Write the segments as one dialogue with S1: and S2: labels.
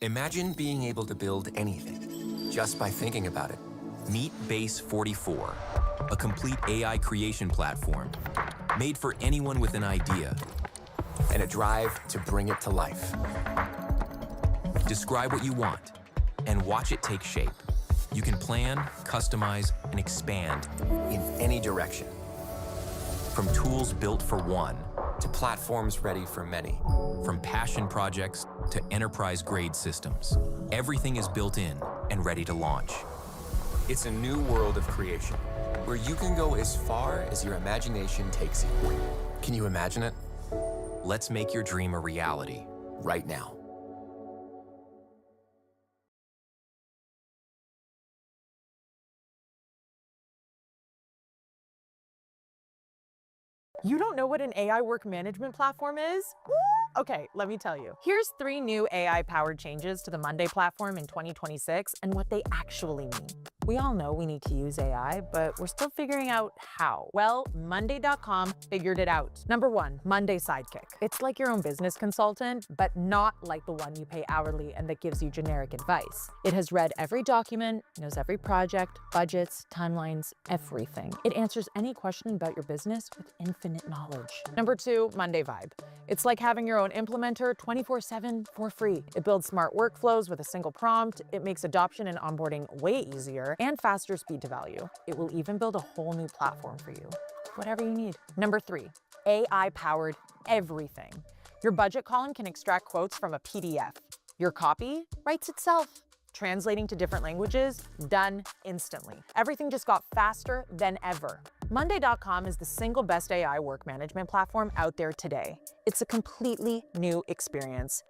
S1: Imagine being able to build anything just by thinking about it. Meet Base 44, a complete AI creation platform made for anyone with an idea and a drive to bring it to life. Describe what you want and watch it take shape. You can plan, customize, and expand in any direction. From tools built for one to platforms ready for many. From passion projects to enterprise-grade systems. Everything is built in and ready to launch. It's a new world of creation, where you can go as far as your imagination takes you. Can you imagine it? Let's make your dream a reality, right now.
S2: You don't know what an AI work management platform is? Okay, let me tell you. Here's 3 new AI-powered changes to the Monday platform in 2026 and what they actually mean. We all know we need to use AI, but we're still figuring out how. Well, Monday.com figured it out. Number 1, Monday Sidekick. It's like your own business consultant, but not like the one you pay hourly and that gives you generic advice. It has read every document, knows every project, budgets, timelines, everything. It answers any question about your business with infinite knowledge. Number 2, Monday Vibe. It's like having your own implementer 24/7 for free. It builds smart workflows with a single prompt. It makes adoption and onboarding way easier and faster speed to value. It will even build a whole new platform for you. Whatever you need. Number 3, AI-powered everything. Your budget column can extract quotes from a PDF. Your copy writes itself. Translating to different languages, done instantly. Everything just got faster than ever. Monday.com is the single best AI work management platform out there today. It's a completely new experience.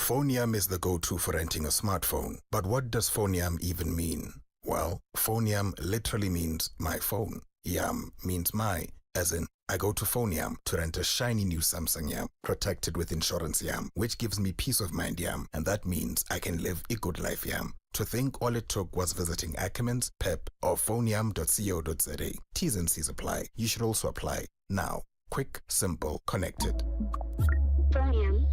S3: Phoneyam is the go-to for renting a smartphone. But what does Phoneyam even mean? Well, Phoneyam literally means my phone. Yam means my, as in, I go to Phoneyam to rent a shiny new Samsung Yam, protected with insurance Yam, which gives me peace of mind Yam, and that means I can live a good life Yam. To think all it took was visiting Ackermans, Pep, or phoneyam.co.za. T's and C's apply. You should also apply now. Quick, simple, connected.
S4: Phoneyam.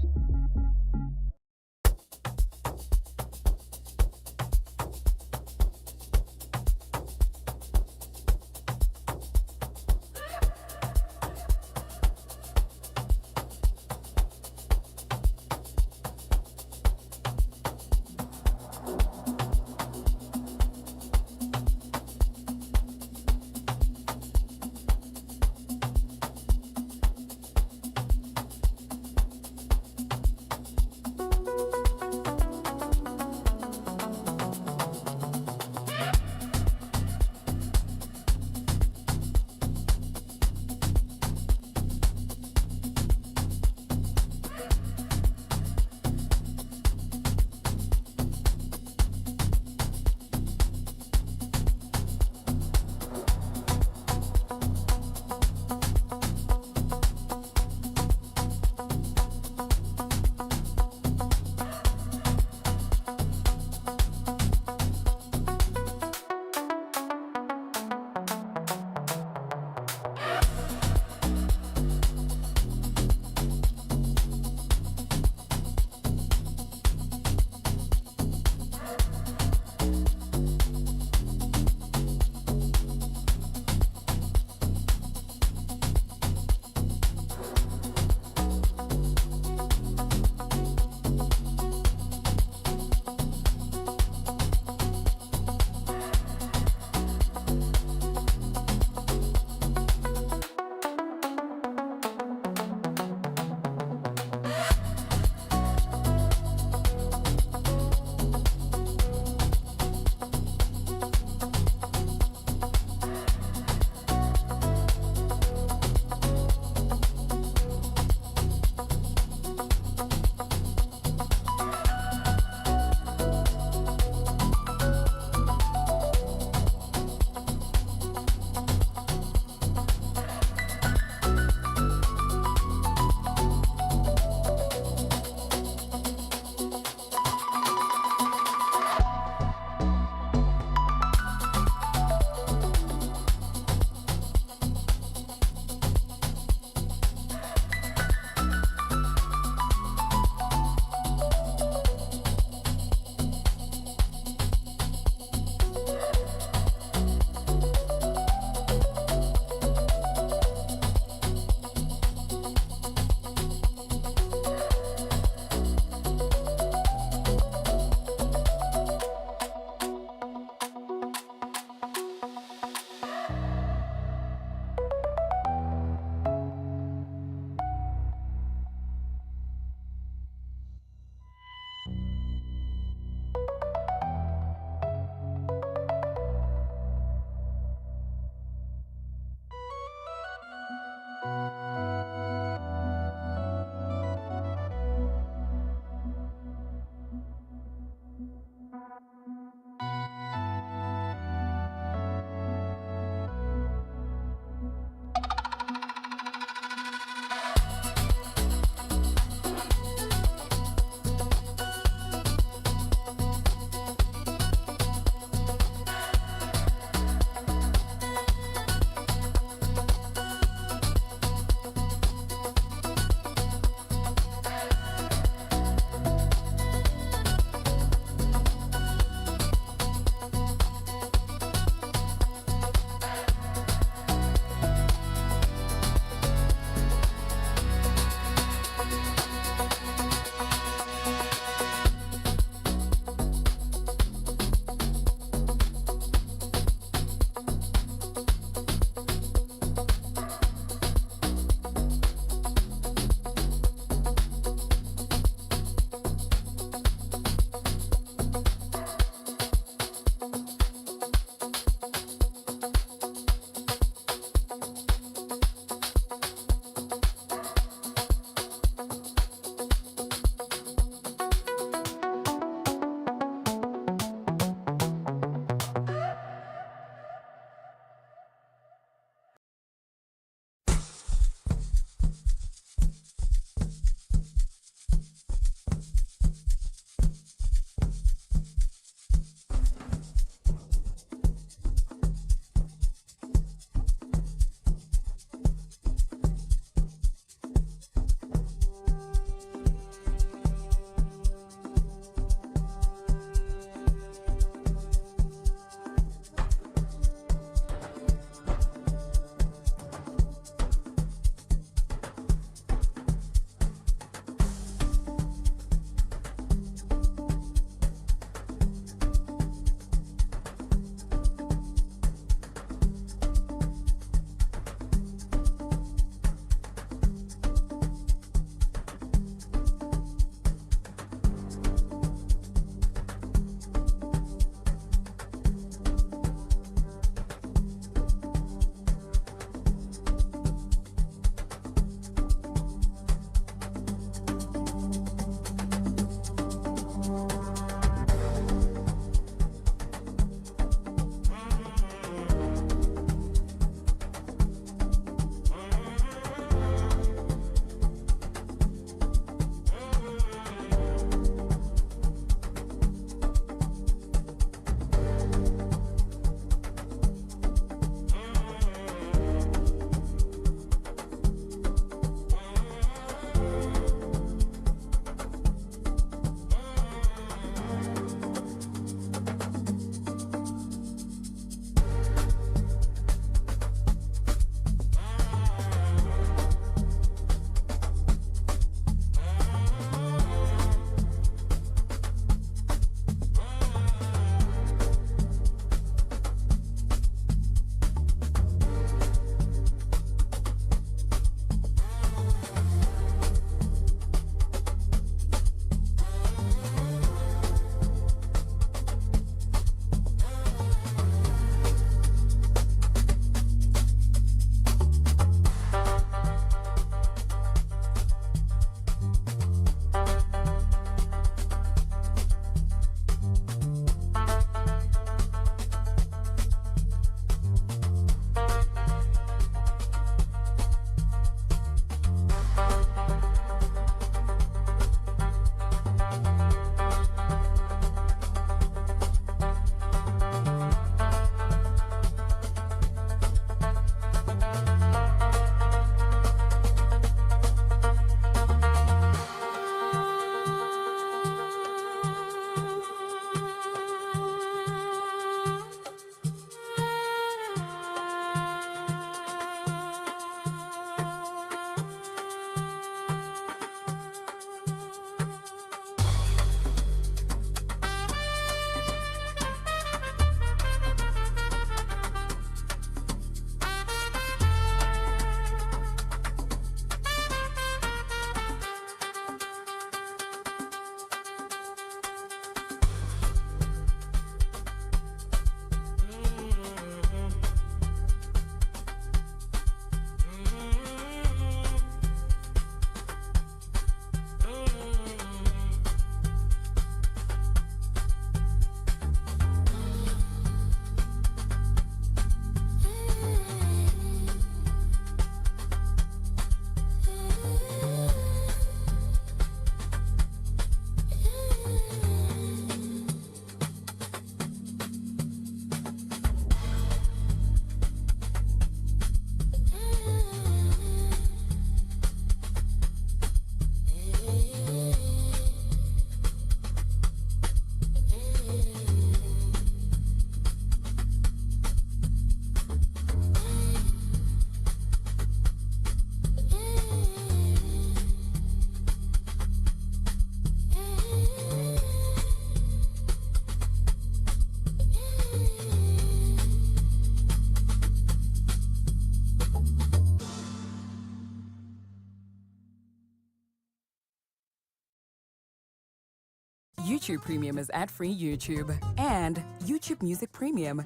S5: YouTube Premium is ad-free YouTube. And YouTube Music Premium.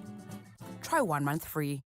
S5: Try 1 month free.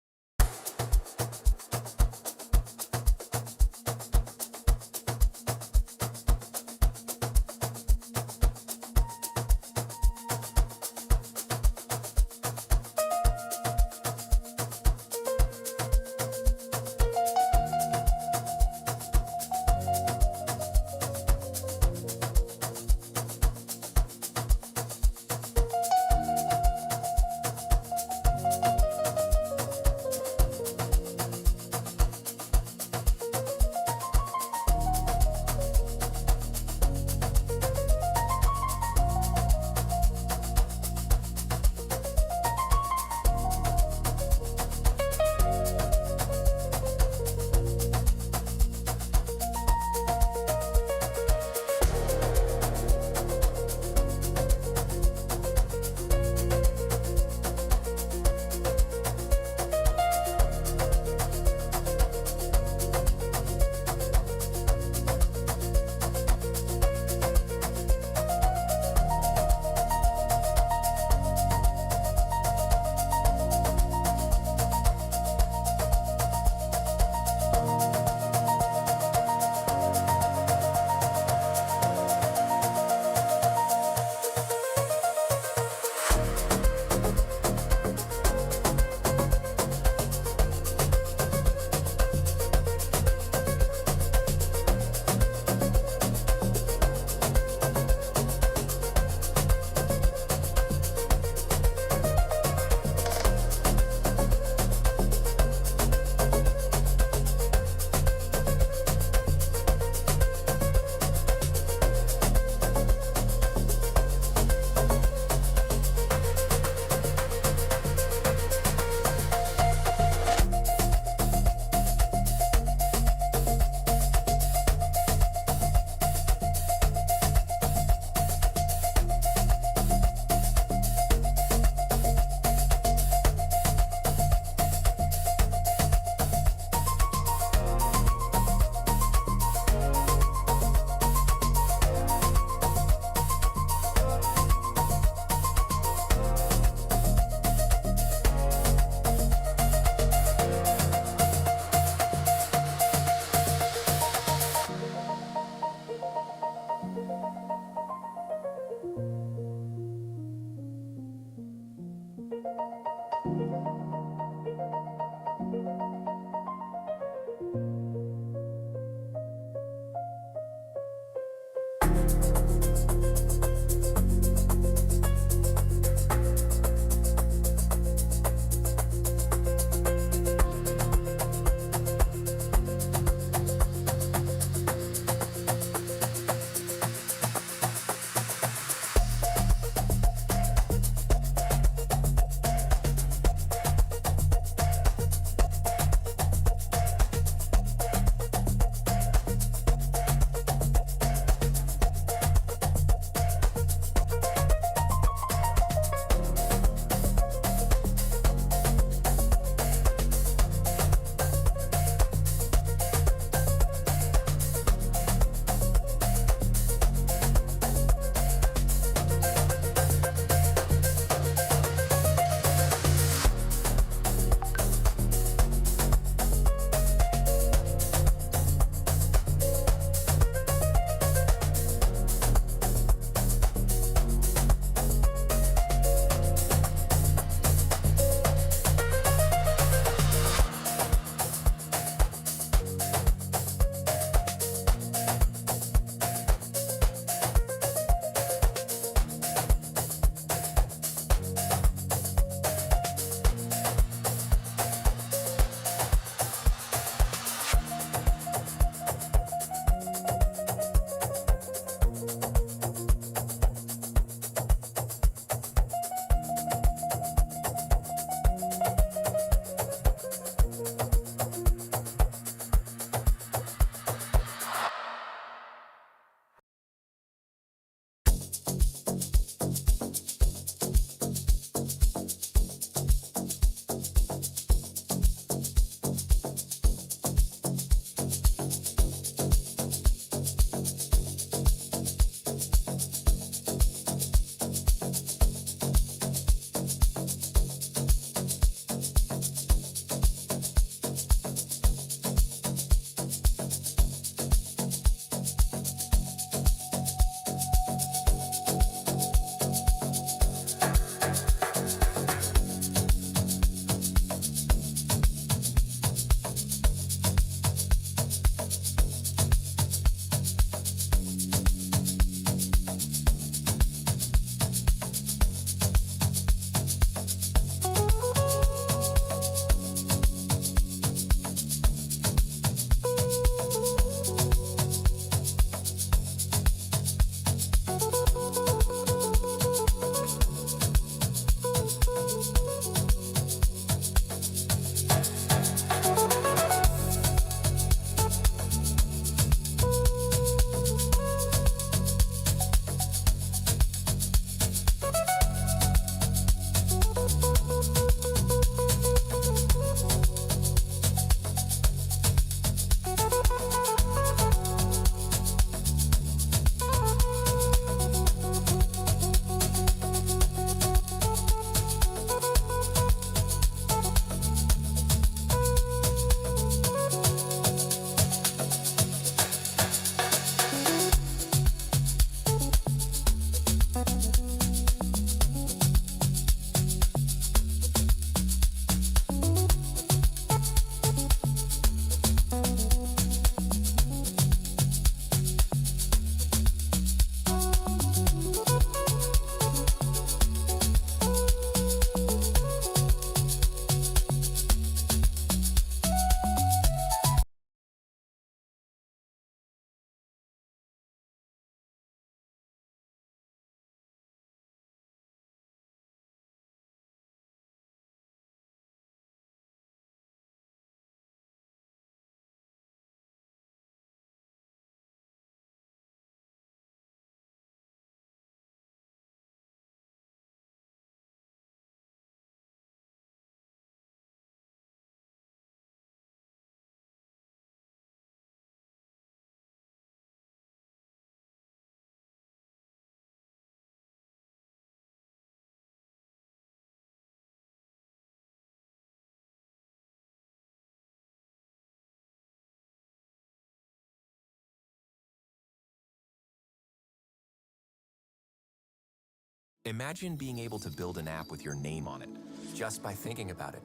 S1: Imagine being able to build an app with your name on it, just by thinking about it.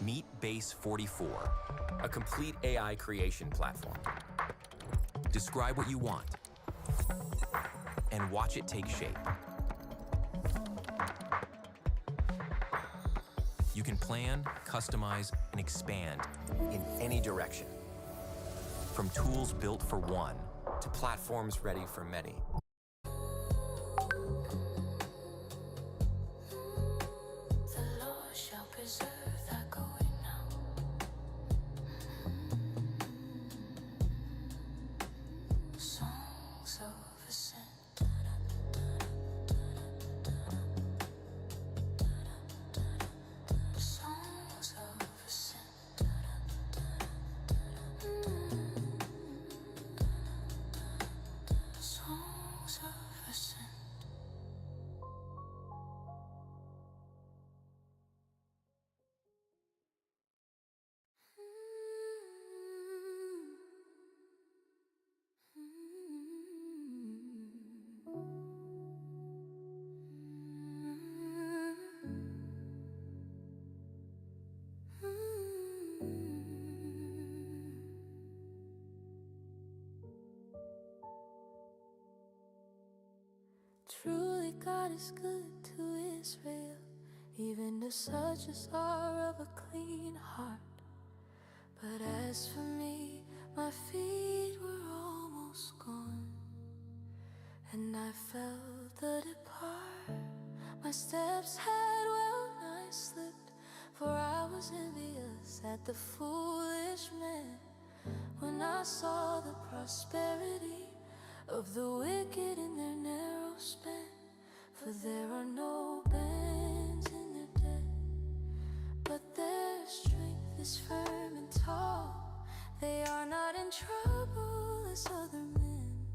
S1: Meet Base 44, a complete AI creation platform. Describe what you want, and watch it take shape. You can plan, customize, and expand in any direction. From tools built for one to platforms ready for many.
S6: The Lord shall preserve thy going out. Songs of ascent. Songs of ascent. Songs of ascent. Truly God is good to Israel, even to such as are of a clean heart. But as for me, my feet were almost gone, and I felt the depart. My steps had well nigh slipped, for I was envious at the foolish men when I saw the prosperity of the wicked in their narrow span. For there are no bands in their debt, but their strength is firm and tall. They are not in trouble as other men,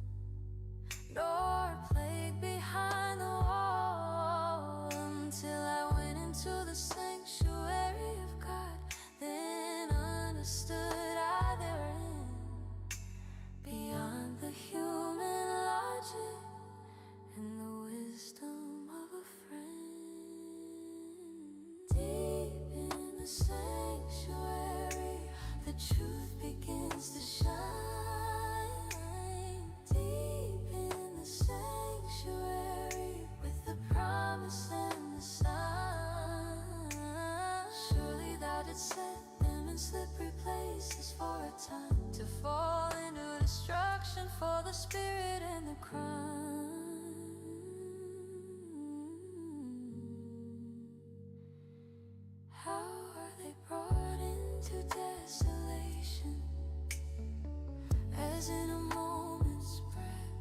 S6: nor plagued behind the wall, until I went into the sanctuary of God. Then understood I therein, beyond the human logic and the wisdom of a friend. Deep in the sanctuary, the truth begins to shine. Deep in the sanctuary, with the promise and the sign. Surely thou didst set them in slippery places for a time, to fall into destruction for the spirit and the crime. How are they brought into desolation, as in a moment's breath,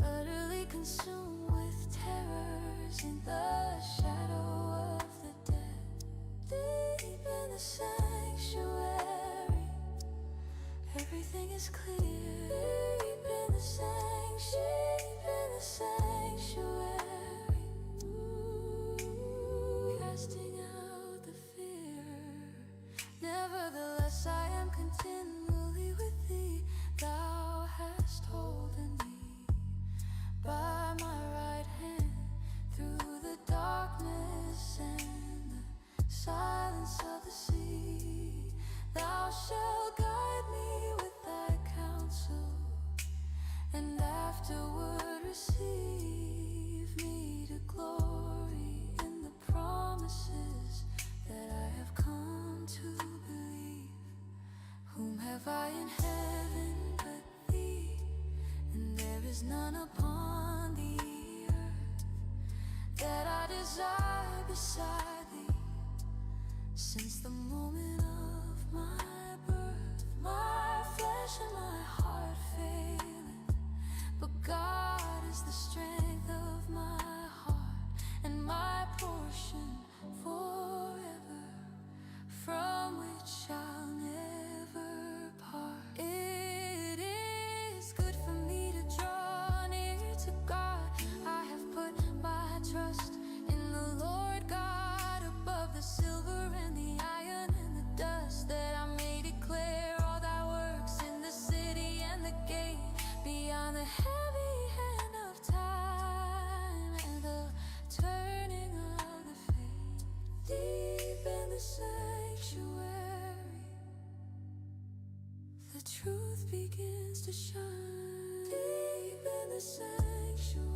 S6: utterly consumed with terrors in the shadow of the dead. Deep in the sanctuary, everything is clear. Deep in the sanctuary, casting out the fear. Nevertheless, I am continually with thee. Thou hast holden me by my right hand through the darkness and the silence of the sea. Thou shalt guide me with thy counsel, and afterward receive me to glory in the promises that I have come to believe. Whom have I in heaven but thee? And there is none upon the earth that I desire beside thee. Since the moment of my birth, my flesh and my heart faileth, but God is the strength of my heart and my portion forever, from which I'll never part. It is good for me to draw near to God. I have put my trust in the Lord God above the silver and the iron and the the truth begins to shine deep in the sanctuary,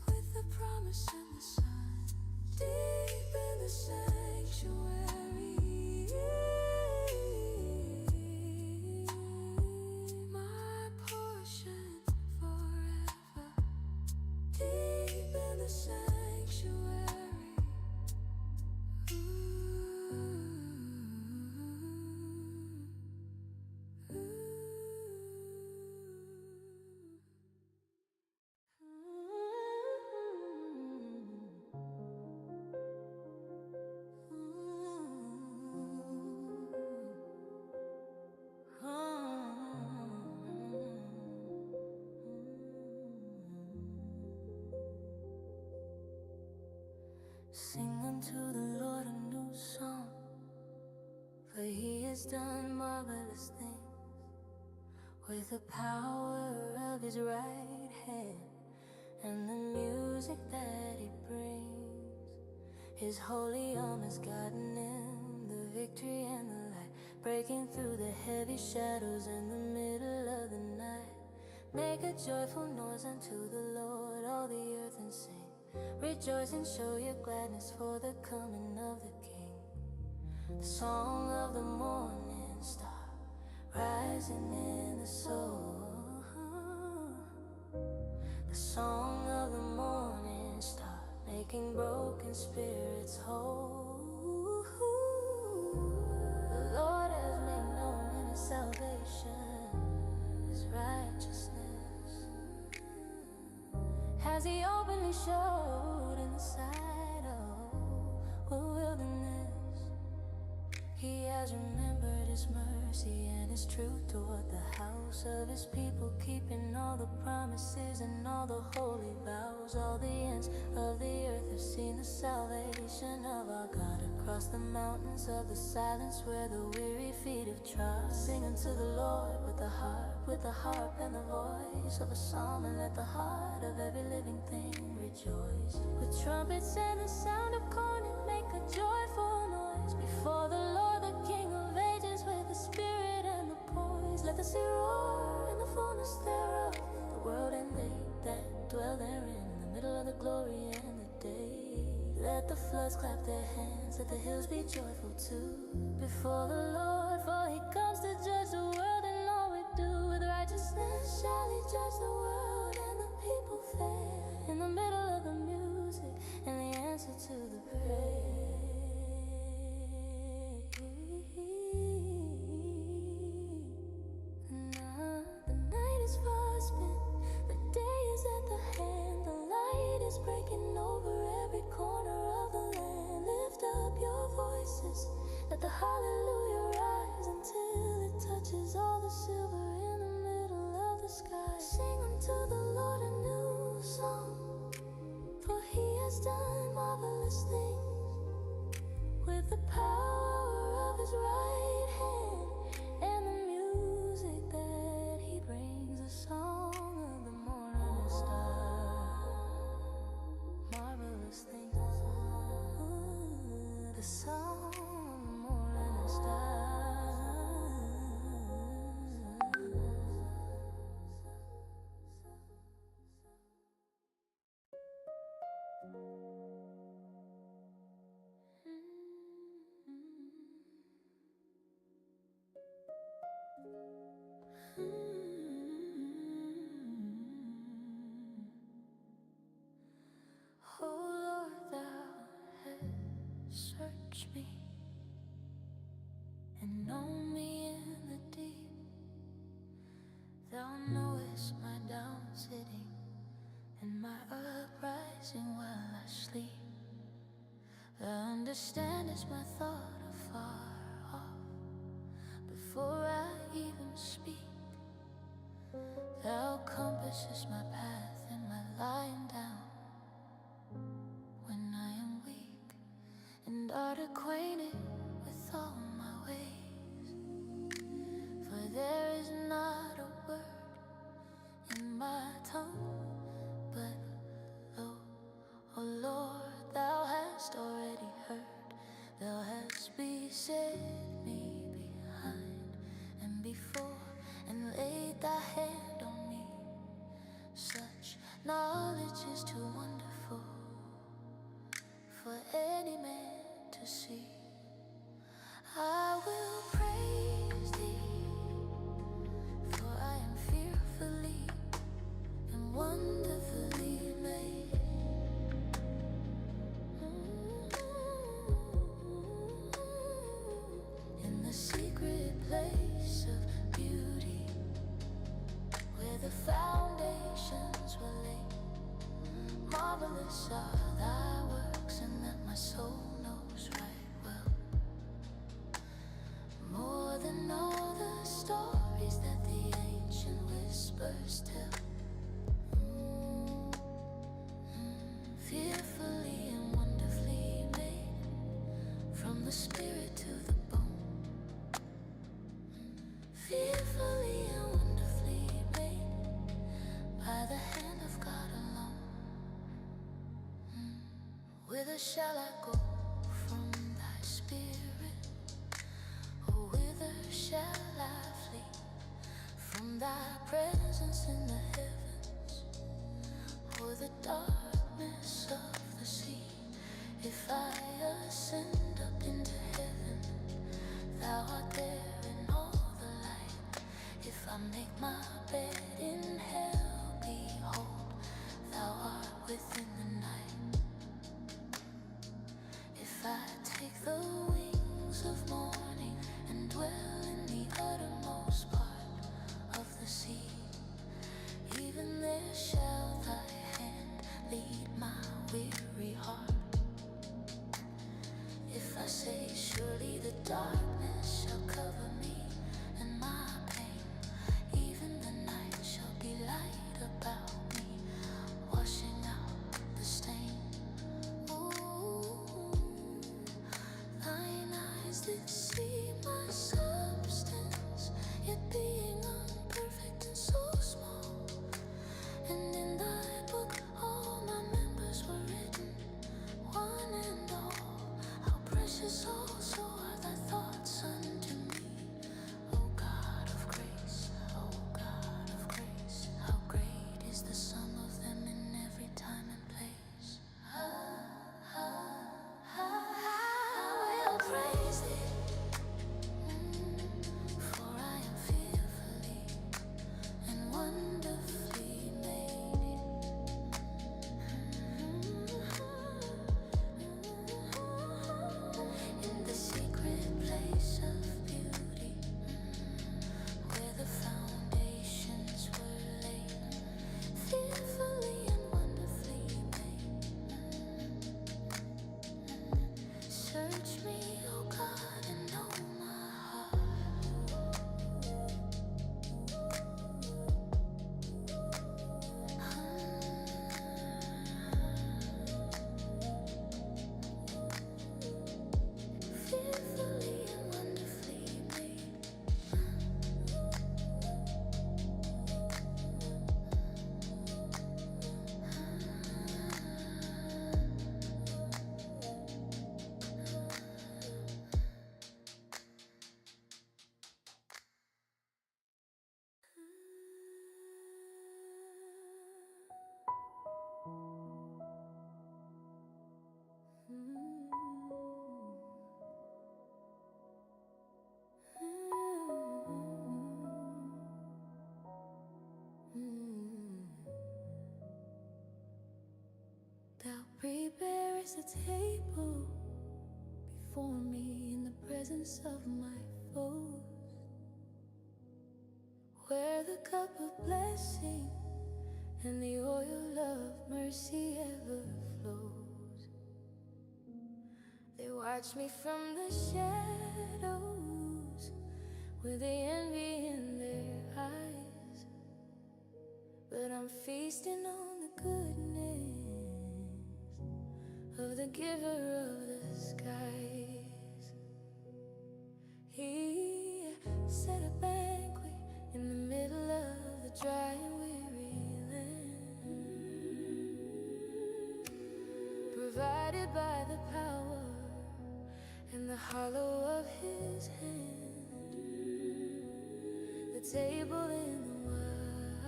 S6: with the promise and the sun, deep in the sanctuary, my portion forever, deep in the sanctuary. Sing unto the Lord a new song, for He has done marvelous things. With the power of His right hand and the music that He brings, His holy arm has gotten Him the victory and the light, breaking through the heavy shadows in the middle of the night. Make a joyful noise unto the Lord, all the earth, and sing. Rejoice and show your gladness for the coming of the King. The song of the morning star, rising in the soul. The song of the morning star, making broken spirits whole. The Lord has made known His salvation, His righteousness, as He openly showed in the sight of a wilderness. He has remembered His mercy and His truth toward the house of His people, keeping all the promises and all the holy vows. All the ends of the earth have seen the salvation of our God. Across the mountains of the silence where the weary feet have trod, sing unto the Lord with the harp and the voice of a psalm, and let the heart of every living thing rejoice. With trumpets and the sound of cornet, make a joyful noise before the Lord, the King of ages, with the spirit and the poise. Let the sea roar and the fullness thereof, the world and they that dwell therein, in the middle of the glory and the day. Let the floods clap their hands, let the hills be joyful too, before the Lord, for He comes to judge the world and all we do. With righteousness shall He judge the world, and the people fair in the middle of the music and the answer to the prayer. The night is far spent, the day is at the hand, the light is breaking over every corner of the land. Lift up your voices, let the hallelujah rise until it touches all the silver in the middle of the sky. Sing unto the Lord a new song, for He has done marvelous things. With the power of His right hand and the music that He brings, the song of the morning star, marvelous things. The song of the morning star. Oh Lord, Thou hast searched me and known me in the deep. Thou knowest my down sitting and my uprising while I sleep. Thou understandest my thought afar off before I even speak. Thou compassest my path and my lying down when I am weak, and art acquainted with all my ways. For there is not a word in my tongue, but lo, O Lord, Thou hast already heard. Thou hast beset me shall I go from thy spirit? Or whither shall I flee from thy presence in the heavens, or the darkness of the sea? If I ascend up into heaven, thou art there in all the light. If I make my bed in hell, behold, thou art within the night. If I take the wings of morning and dwell in the uttermost part of the sea, even there shall thy hand lead my weary heart. If I say, surely the darkness shall cover me, and my pain, even the night shall be light about me, washing out the stain. Ooh, thine eyes did see my substance, yet being unperfect and so small. And in thy book all my members were written, one and all. How precious also are thy thoughts unto me, O God of grace, O God of grace. How great is the sum of them in every time and place. I will praise thee, for I am fearfully and wonderfully made. In the secret place of beauty, where the foundations were laid, fearfully and wonderfully made. Search me, O God, and know my fearfully and wonderfully made. Thou preparest a table before me in the presence of my foes, where the cup of blessing and the oil of mercy ever flows. They watch me from the shadows with the envy in their eyes, but I'm feasting on the goodness of the giver of the skies. He set a banquet in the middle of the dry and weary land, provided by the power and the hollow of his hand. The table in the wild,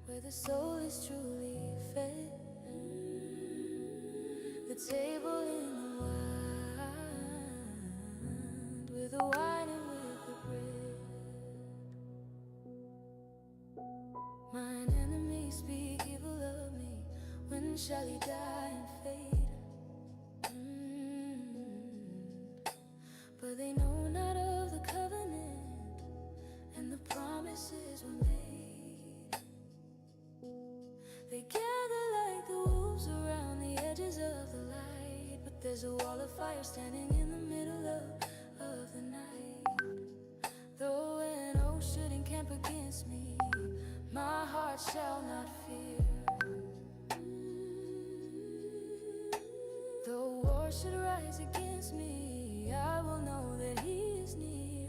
S6: where the soul is truly fed. The table in the wild, with the wine and with the bread. Mine enemies speak evil of me. When shall he die and fade? But they know not of the covenant and the promises were made. They gather like the wolves around the edges of the light, but there's a wall of fire standing in the middle of the night. Though an host should encamp against me, my heart shall not fear. Though war should rise against me, I will know that he is near.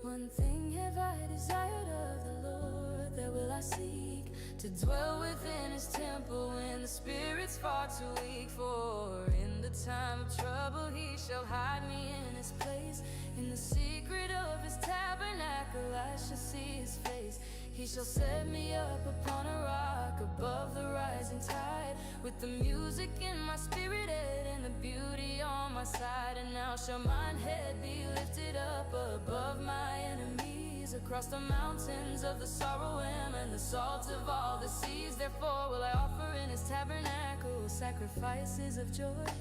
S6: One thing have I desired of the Lord, that will I seek, to dwell within his temple when the spirit's far too weak. For in the time of trouble he shall hide me in his place. In the secret of his tabernacle I shall see his face. He shall set me up upon a rock above the rising tide, with the music in my spirit head and the beauty on my side. And now shall mine head be lifted up above my enemies, across the mountains of the sorrow and the salt of all the seas. Therefore will I offer in his tabernacle sacrifices of joy,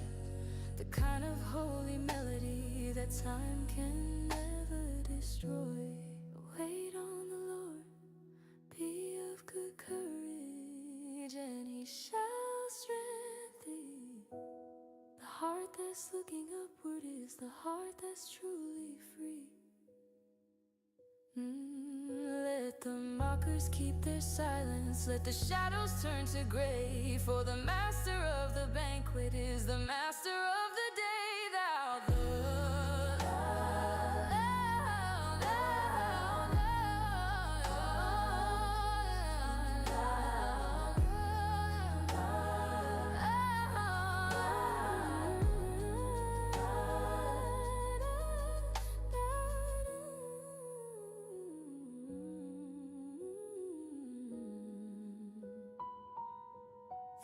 S6: the kind of holy melody that time can never destroy. Wait on the Lord, be of good courage, and he shall strengthen thee. The heart that's looking upward is the heart that's truly free. Let the mockers keep their silence, let the shadows turn to gray, for the master of the banquet is the master of the day.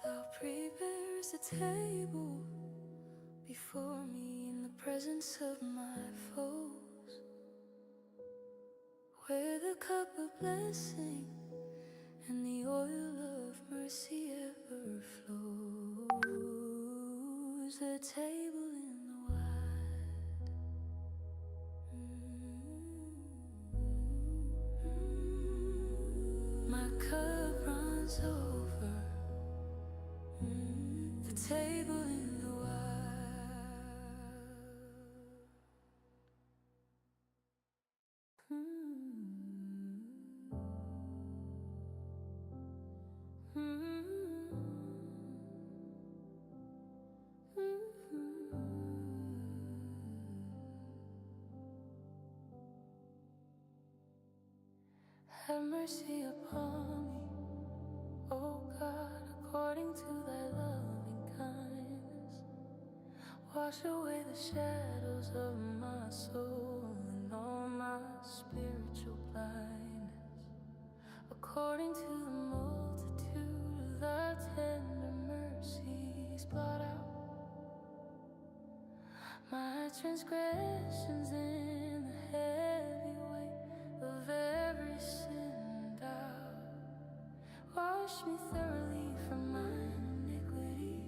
S6: Thou prepares a table before me in the presence of my foes, where the cup of blessing and the oil of mercy ever flows. The table in the wide, my cup runs over. The table in the Have mercy upon me, O God, according to thy loving kindness. Wash away the shadows of my soul and all my spiritual blindness. According to the multitude of thy tender mercies, blot out my transgressions in the heavy weight of every sin and doubt. Wash me thoroughly from my iniquity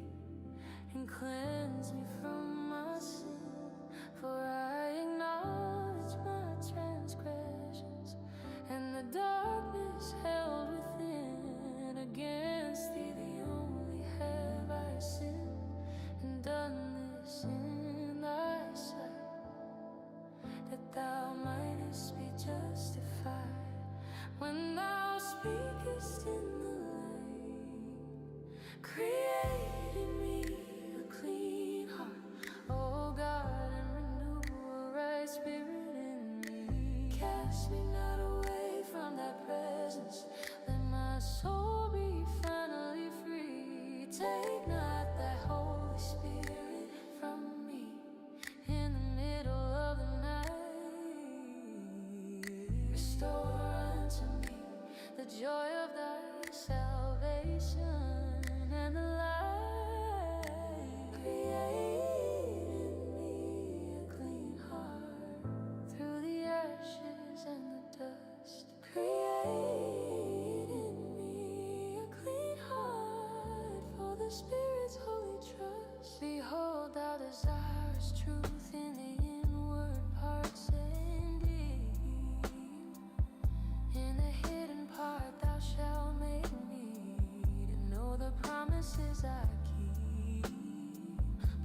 S6: and cleanse me from my sin. For I acknowledge my transgressions and the darkness held within. Against thee, the only have I sinned and done this in thy sight, that thou mightest be justified when thou speakest in the light. Create in me a clean heart, O God, and renew a right spirit in me. Cast me not away from thy presence, let my soul be finally free. Take not thy Holy Spirit from me in the middle of the night. Restore unto me the joy of thy salvation and the light. Create in me a clean heart through the ashes and the dust. Create in me a clean heart for the Spirit's holy trust. Behold, thou desirest truth in the inward parts, and deep in the hidden part thou shalt make me to know the promises I keep.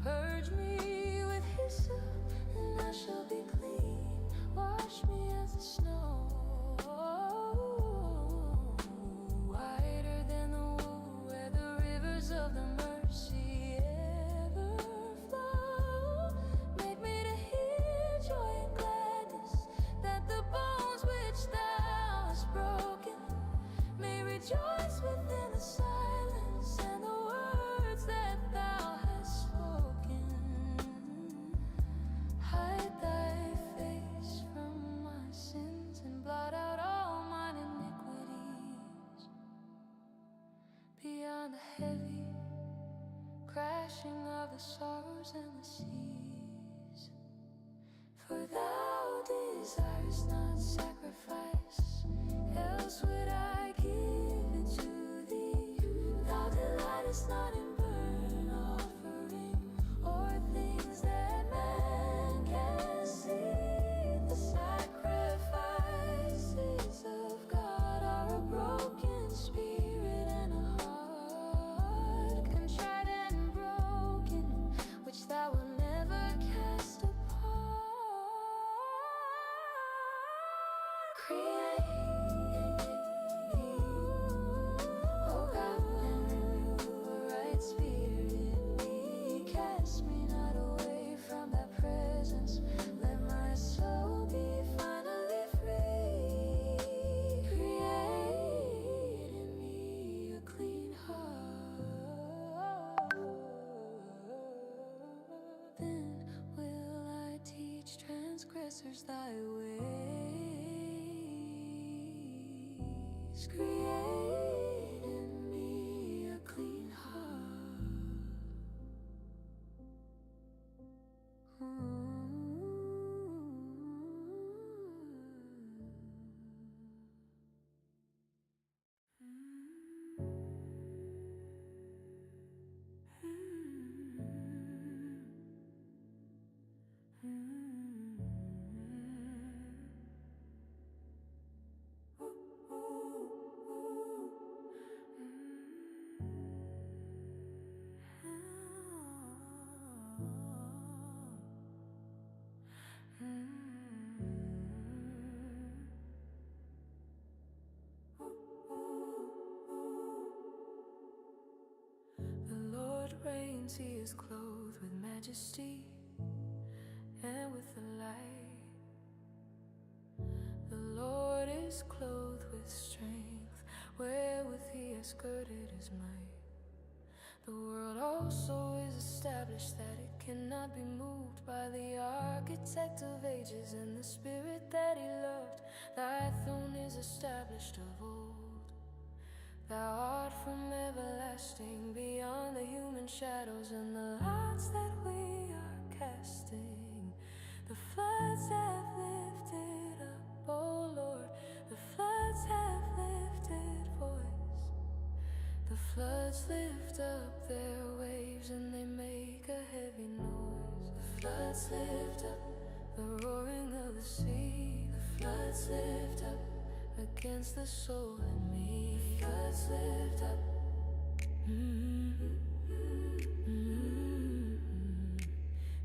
S6: Purge me with hyssop, and I shall be clean. Wash me as the snow, whiter than the wool, where the rivers of the mercy ever flow. Make me to hear joy and gladness, that the bones which thou hast broken may rejoice with crashing of the sorrows and the seas. For thou desirest not sacrifice, else would I give it to thee. Thou delightest not in burnt offering, or things that man can see. The sacrifices of God are a broken spirit and a heart contrite and broken, which thou wilt never cast apart. Create in me, O God, and renew a right spirit in me. Cast me not away from thy presence, let my soul be finally free. Create in me a clean heart. Then will I teach transgressors thy ways. Create in me a clean heart. The Lord reigns, he is clothed with majesty and with the light. The Lord is clothed with strength, wherewith he has girded his might. The world also is established, that it cannot be moved, by the architect of ages and the spirit that he loved. Thy throne is established of old. Thou art from everlasting, beyond the human shadows and the lots that we are casting. The floods have lifted up, O Lord, the floods have lifted voice. The floods lift up their waves and they make a heavy noise. The floods lift up the roaring of the sea. The floods lift up against the soul in me. The floods lift up.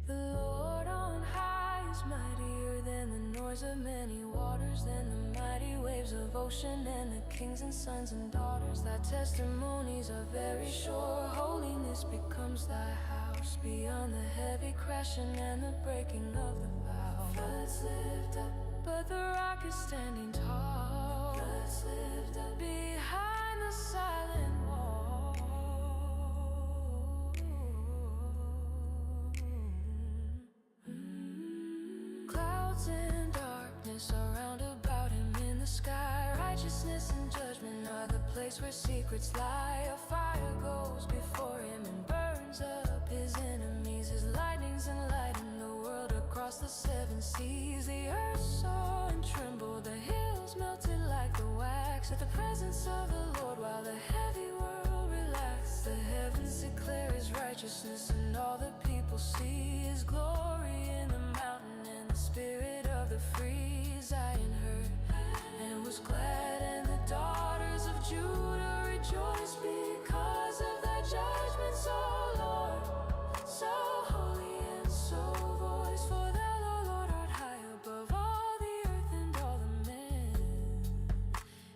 S6: The Lord on high is mightier than the noise of many waters, than the mighty waves of ocean, and the kings and sons and daughters. Thy testimonies are very sure. Holiness becomes thy house, beyond the heavy crashing and the breaking of the vow. Floods lift up, but the rock is standing tall. Floods lift up behind the silent wall. Clouds and darkness are round about him in the sky. Righteousness and judgment are the place where secrets lie. A fire goes before him and burns up his enemies. His lightnings enlighten the world across the seven seas. The earth saw and trembled, the hills melted like the wax at the presence of the Lord, while the heavy world relaxed. The heavens declare his righteousness, and all the people see his glory in the mountain. And the spirit of the free Zion heard and was glad, and the daughters of Judah rejoiced because of thy judgments, O Lord. So holy and so voice, for thou, O Lord, art high above all the earth and all the men,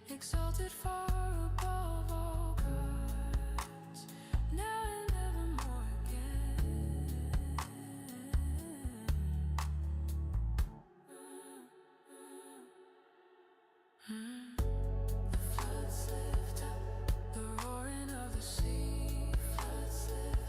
S6: exalted far above all gods, now and evermore again. The floods lift up, the roaring of the sea. Floods lift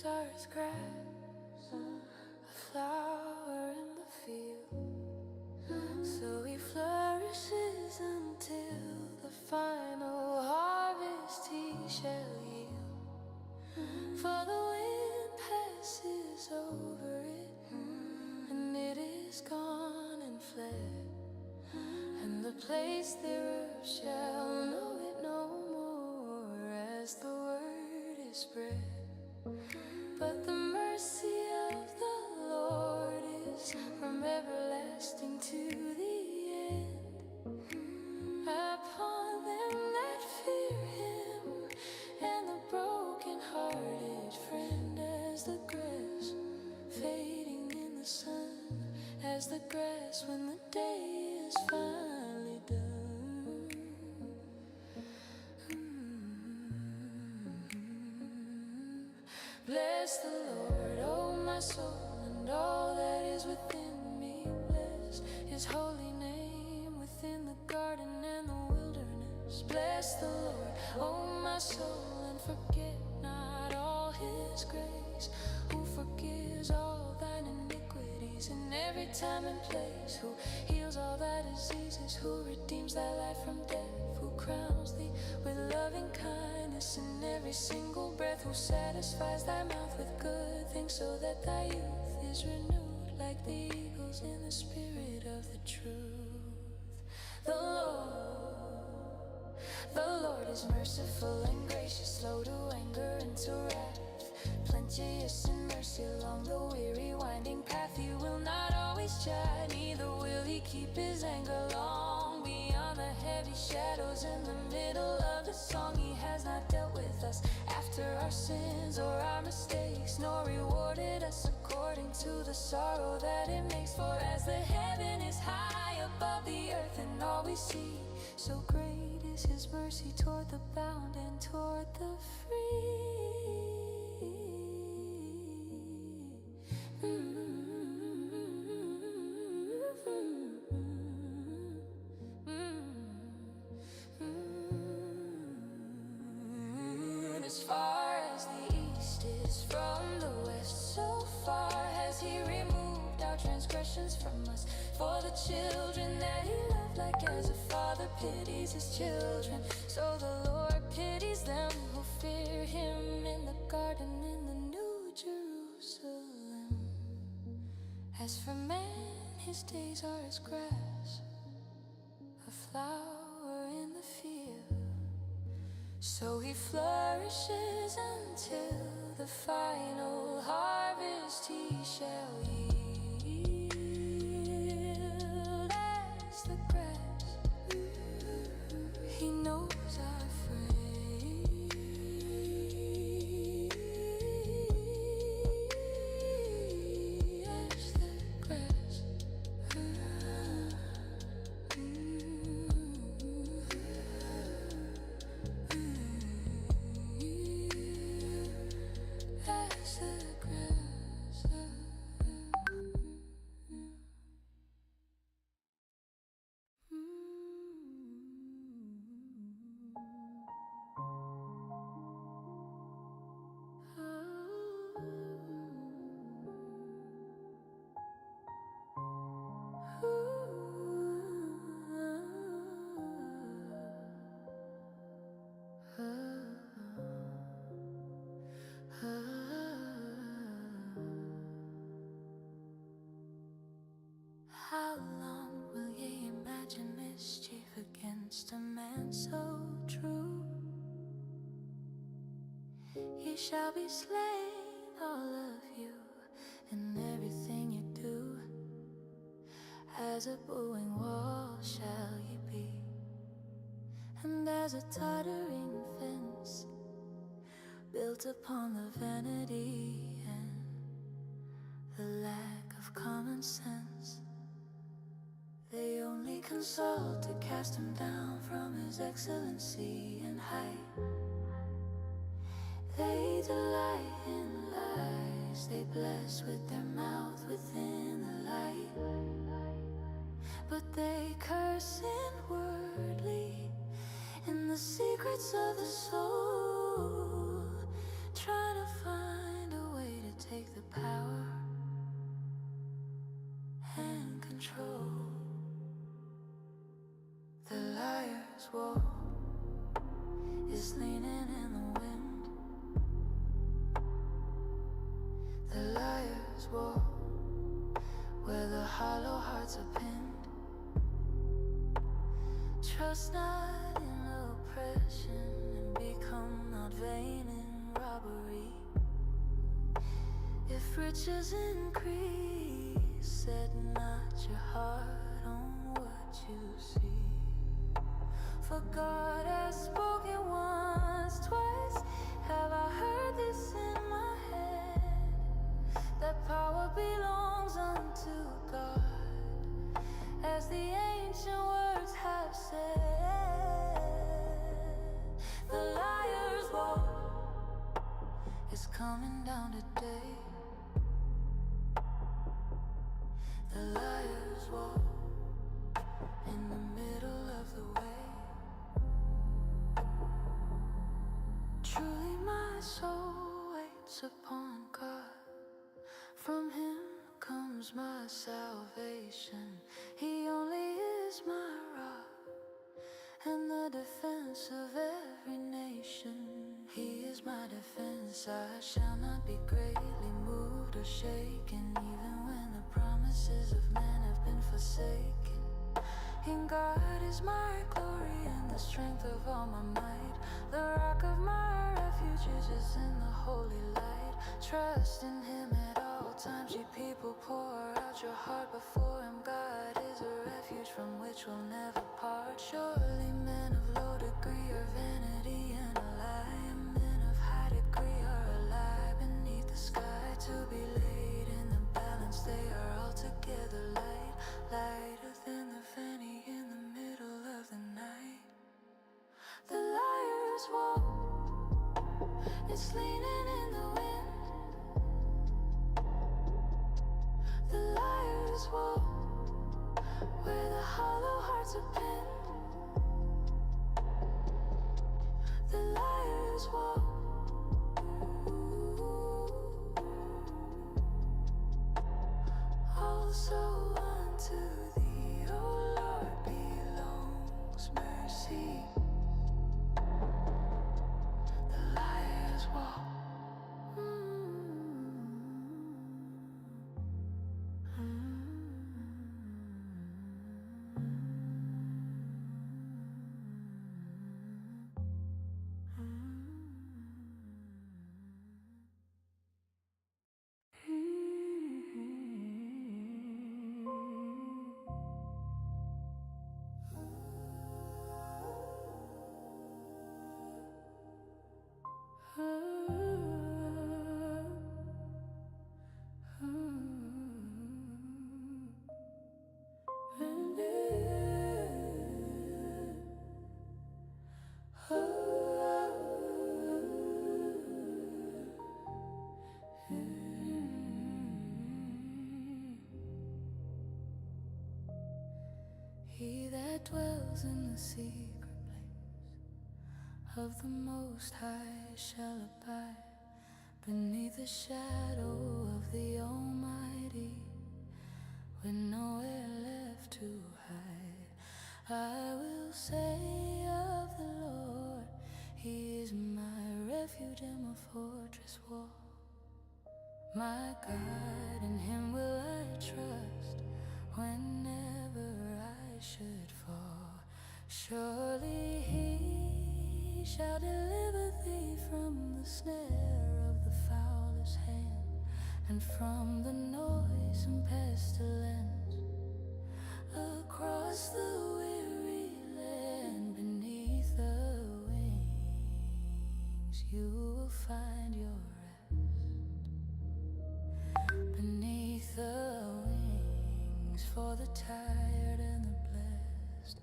S6: days are as grass, a flower in the field. So he flourishes until the final harvest he shall yield. For the wind passes over it, and it is gone and fled, and the place thereof shall know it no more as the word is spread. But the mercy of the Lord is from everlasting to the end upon them that fear him, and the broken-hearted friend, as the grass fading in the sun, as the grass when the day is finally done. Bless the Lord, oh my soul, and all that is within me. Bless his holy name within the garden and the wilderness. Bless the Lord, oh my soul, and forget not all his grace, who forgives all thine iniquities in every time and place, who heals all thy diseases, who redeems thy life from death, who crowns thee with loving kindness in every single breath, who satisfies thy mouth with good things, so that thy youth is renewed like the eagles in the spirit of the truth. The Lord is merciful and gracious, slow to anger and to wrath, plenteous in mercy along the weary winding path. He will not always chide, neither will he keep his anger long. Beyond the heavy shadows in the middle of the song, he has not dealt with us after our sins or our mistakes, nor rewarded us according to the sorrow that it makes. For as the heaven is high above the earth, and all we see, so great is his mercy toward the bound and toward the free. As far as the east is from the west, so far has he removed our transgressions from us. For the children that he loved, like as a father pities his children, so the Lord pities them who fear him in the garden in the New Jerusalem. As for man, his days are as grass, a flower in the field. So he flourishes until the final harvest he shall yield. As the grass, he knows our phrase. As the grass, as the grass. How long will ye imagine mischief against a man so true? He shall be slain, all of you, in everything you do. As a bowing wall shall ye be, and as a tottering fence built upon the vanity and the lack of common sense. They only consult to cast him down from his excellency and height. They delight in lies, they bless with their mouth within the light. But they curse inwardly in the secrets of the soul, trying to find a Trust not in oppression, and become not vain in robbery. If riches increase, set not your heart on what you see. For God has spoken once, twice have I heard this in my head, that power belongs unto God, as the ancient words have said. The liar's wall is coming down today. The liar's wall in the middle of the way. Truly my soul waits upon God. From him comes my salvation. He only is my rock and the defense of every nation. He is my defense. I shall not be greatly moved or shaken, even when the promises of man have been forsaken. In God is my glory and the strength of all my might. The rock of my refuge is in the holy light. Trust in him at all times, ye people, pour out your heart before him. God is a refuge from which we'll never part. Surely men of low degree are vanity and a lie, and men of high degree are a lie beneath the sky. To be laid in the balance, they are altogether light, lighter than the fanny in the middle of the night. The liar's wall, it's leaning in the wind. The liar's wall, where the hollow hearts are pinned. The liar's wall, also unto thee, O Lord, belongs mercy. The liar's wall. He that dwells in the secret place of the Most High shall abide beneath the shadow of the Almighty, with nowhere left to hide. I will say of the Lord, he is my refuge and my fortress wall. My God, in him will I trust whenever I should fall. Surely he shall deliver thee from the snare of the fowler's hand, and from the noisome pestilence. Across the weary land, beneath the wings, you will find your rest. Beneath the wings, for the tired and the blessed.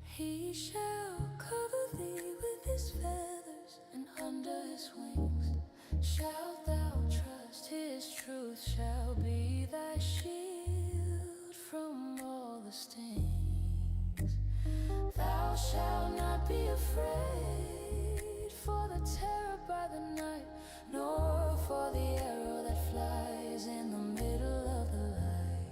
S6: He shall cover thee with his feathers, and under his wings shalt thou trust. His truth shall be thy shield from all the stings. Thou shalt not be afraid for the terror by the night, nor for the arrow that flies in the middle of the night.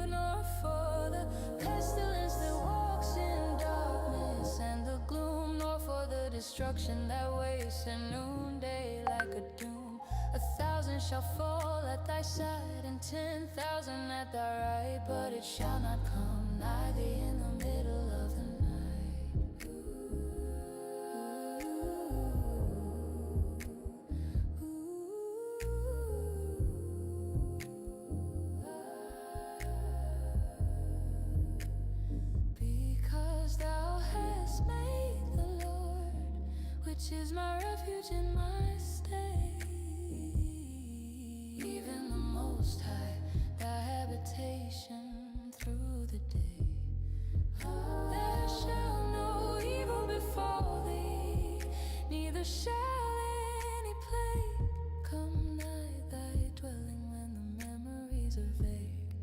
S6: Nor for the pestilence that walks in darkness and the gloom, nor for the destruction that wastes at noonday like a doom. 1,000 1,000 shall fall at thy side, and 10,000 at thy right, but it shall not come nigh thee in the middle of the night. Because thou hast made the Lord, which is my refuge and my stay, even the Most High, thy habitation through the day. There shall no evil befall thee, neither shall any plague come nigh thy dwelling when the memories are vague.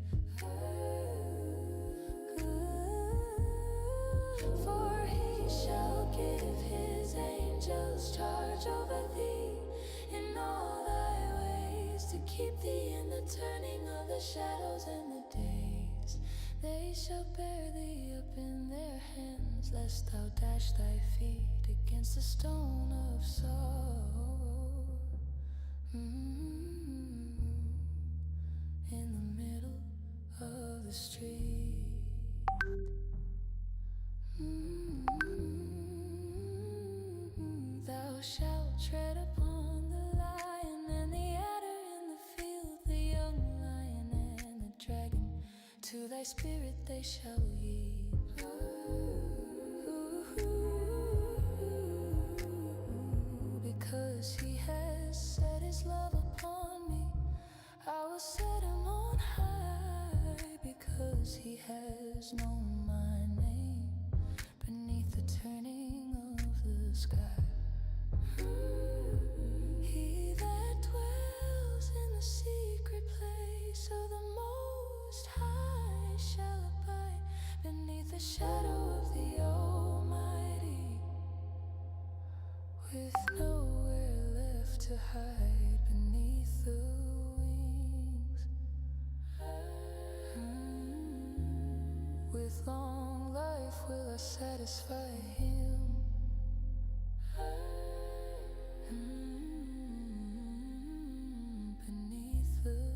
S6: For he shall give his angels charge over thee in all thy ways, to keep thee in the turning of the shadows and the days. They shall bear thee up in their hands, lest thou dash thy feet against a stone of sorrow. In the middle of the street. Thou shalt tread upon the lion and the adder in the field, the young lion and the dragon, to thy spirit they shall yield. Because he has set his love upon me, I will set him on high. Because he has known my name beneath the turning of the sky. He that dwells in the secret place of the Most High shall abide beneath the shadow of the Almighty, with nowhere left to hide beneath the wings. With long life will I satisfy him. Beneath the wings.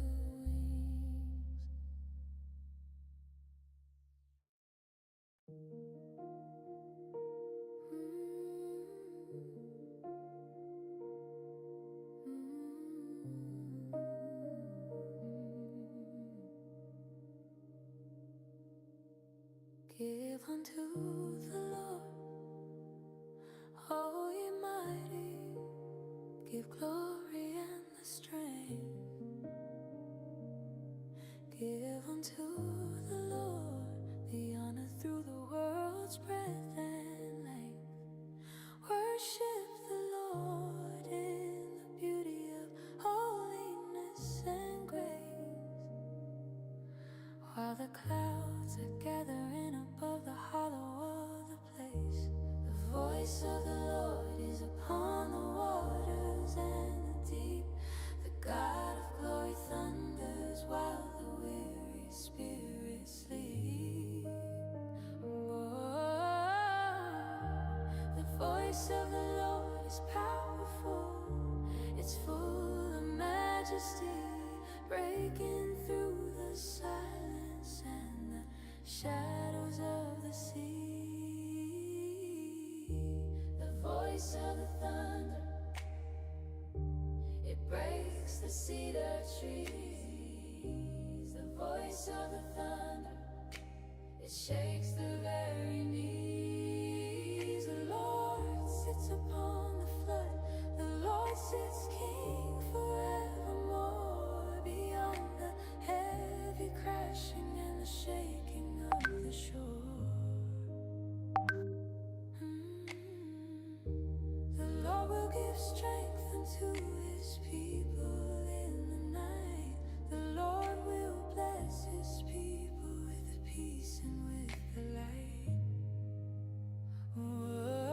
S6: Give unto the Lord, all ye mighty, give glory and the strength. Give unto the Lord the honor through the world's breadth and length. Worship the Lord in the beauty of holiness and grace, while the clouds are gathering above the hollow of the place. The voice of the Lord is upon the waters and the deep. The God of glory thunders while the weary spirits sleep. The voice of the Lord is powerful, it's full of majesty, breaking through the silence and the shadows of the sea. The voice of the thunder, it breaks the cedar trees. The voice of the thunder, it shakes the very knees. The Lord sits upon the flood, the Lord sits king forevermore, beyond the heavy crashing and the shaking of the shore. The Lord will give strength unto his people in the night. The Lord will bless his people with the peace and with the light. Whoa,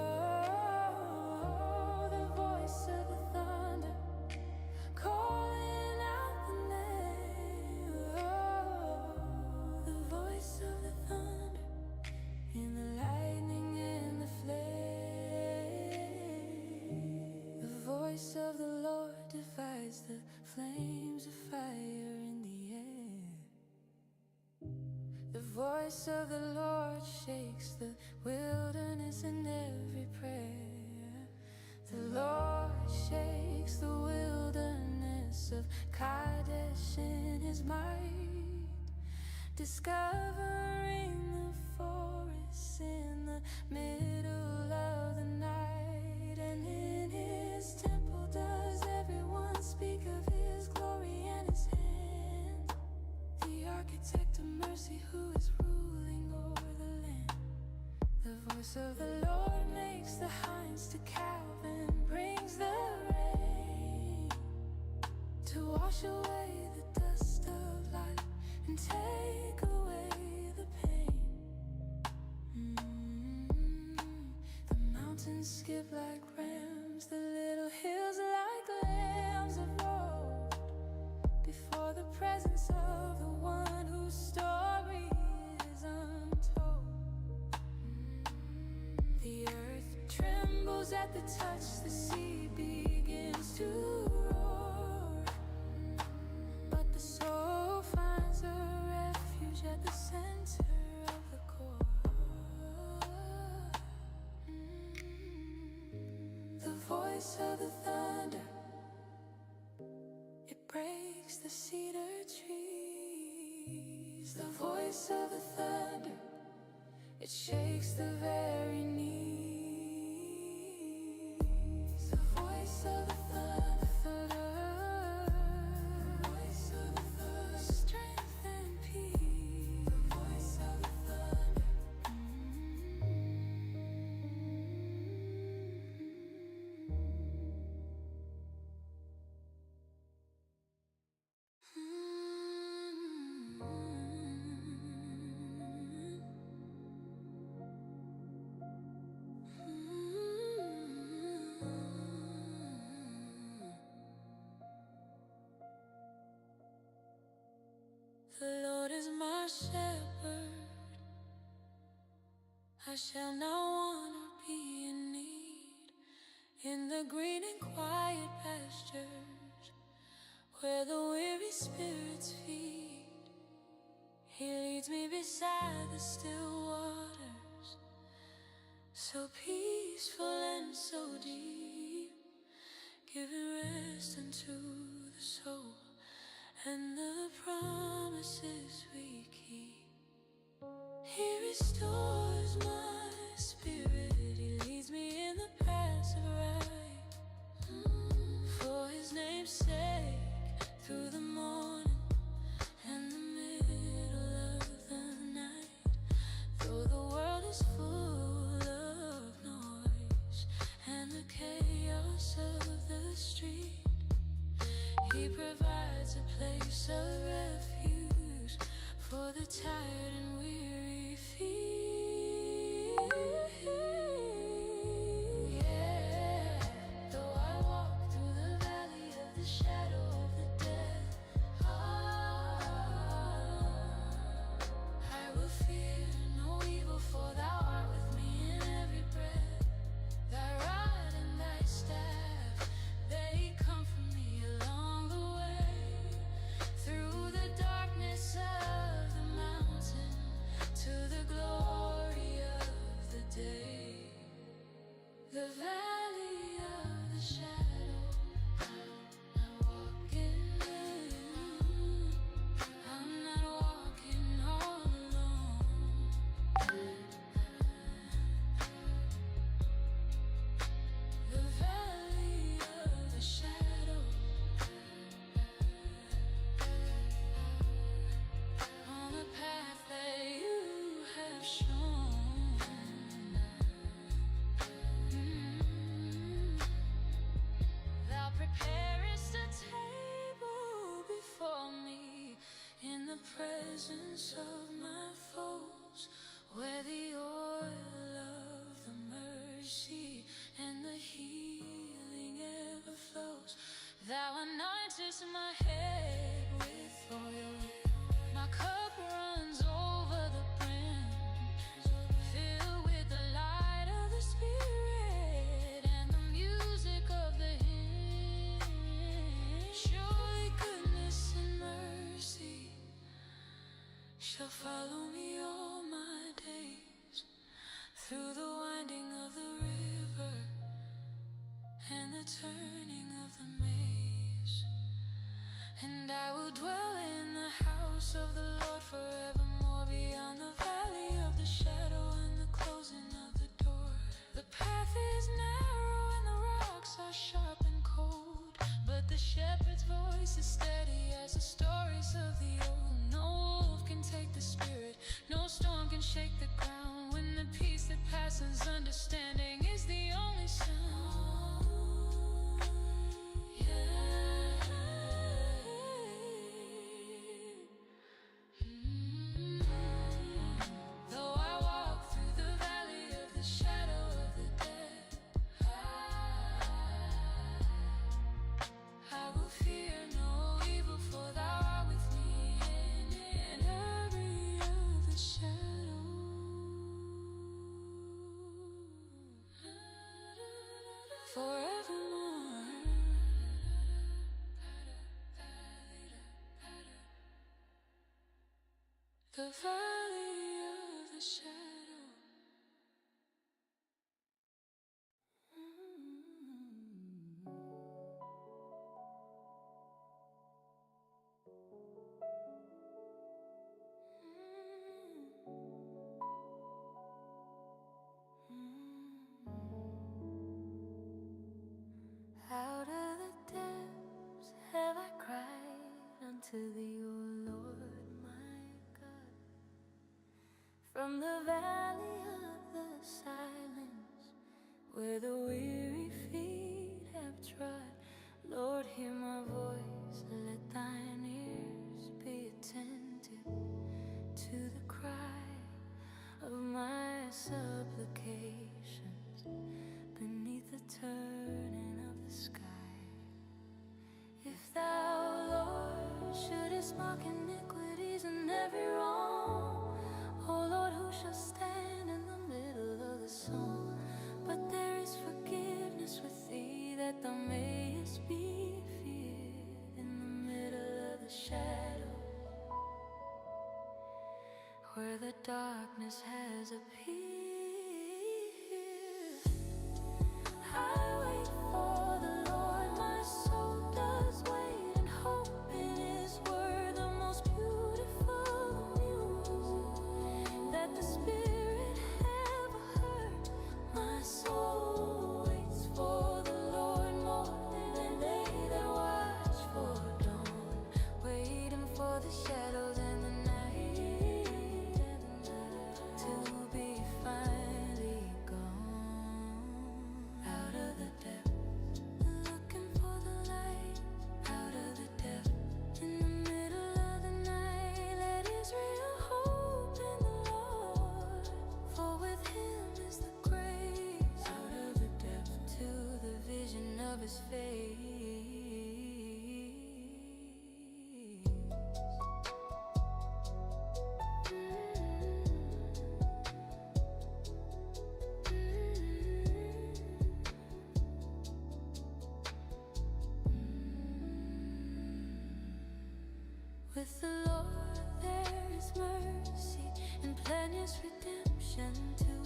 S6: the voice of the thunder calling out the name. Oh, the voice of the thunder in the lightning and the flame. The voice of the Lord divides the flames of fire in the air. The voice of the Lord shakes the wilderness in every prayer. The Lord shakes the wilderness of Kadesh in his might, discovering the forests in the middle of the night. And in his temple does everyone speak of his glory and his hand, the architect of mercy who is ruling over the land. The voice of the Lord makes the hinds to calve and brings the rain to wash away the dust of life and take away the pain. The mountains skip like rams, the little hills like lambs of old, before the presence of the one whose story is untold. The earth trembles at the touch, the sea begins to roar, but the soul finds a refuge at the center of the core. The voice of the thunder, it breaks the cedar trees. The voice of the thunder, it shakes the very knees. The voice of the thunder, voice of the thunder, strength and peace. The voice of the thunder. The Lord is my shepherd, I shall not want or be in need. In the green and quiet pastures, where the weary spirits feed, he leads me beside the still waters, so peaceful and so deep, giving rest unto the soul and the promises we keep. He restores my spirit, he leads me in the paths of right, for his name's sake, through the morning and the middle of the night. Though the world is full of noise and the chaos of the street, he provides a place of refuge for the tired and weary feet. Yeah, though I walk through the valley of the shadow of the death, I will fear no evil, for thou art with me in every breath. Thy rod and thy staff, they comfort me along the way, through the darkness of the mountain to the glory of the day. The valley of the shadow I'm walking in, I'm not walking all alone. The valley of the shadow, on the path that you have shown. Thou preparest a table before me in the presence of my foes, where the oil of the mercy and the healing ever flows. Thou anointest my head with oil, my cup runs over the brim, filled with the light of the Spirit and the music of the hymn. Surely follow me all my days, through the winding of the river and the turning of the maze. And I will dwell in the house of the Lord forevermore, beyond the valley of the shadow and the closing of the door. The path is narrow and the rocks are sharp and cold, but the shepherd's voice is steady as the stories of the old. No wolf can take the spirit, no storm can shake the ground, when the peace that passes understanding is the only sound. Though I walk through the valley of the shadow of the dead, I will fear no evil, for thou art with me in every other shadow. Forevermore. The valley of the shadow. Out of the depths have I cried unto thee, O Lord my God. From the valley of the silence, where the weary feet have trod, Lord, hear my voice, let thine ears be attentive to the cry of my supplications beneath the turning of the sky. If thou, Lord, shouldest mark iniquities and every wrong, O Lord, who shall stand in the middle of the song? But there is forgiveness with thee, that thou mayest be feared in the middle of the shadow, where the darkness has appeared. I wait for the Lord, my soul does wait, and hope in his word, the most beautiful news that the Spirit ever heard. My soul waits for the Lord more than they that watch for dawn, waiting for the shadows and the night to be finally gone. Out of the depth, looking for the light. Out of the depth, in the middle of the night, let Israel hope in the Lord, for with him is the grace. Out of the depth, to the vision of his face. With the Lord there is mercy and plenteous redemption too,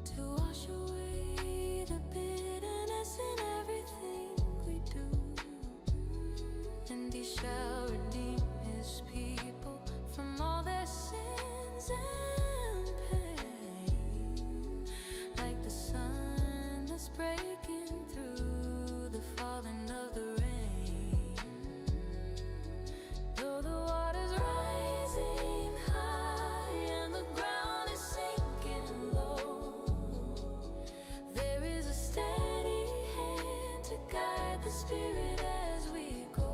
S6: to wash away the bitterness in everything we do. And he shall redeem his people from all their sins and pain, like the sun that's breaking through the falling of the rain. Though the waters rising high and the ground is sinking low, there is a steady hand to guide the Spirit as we go.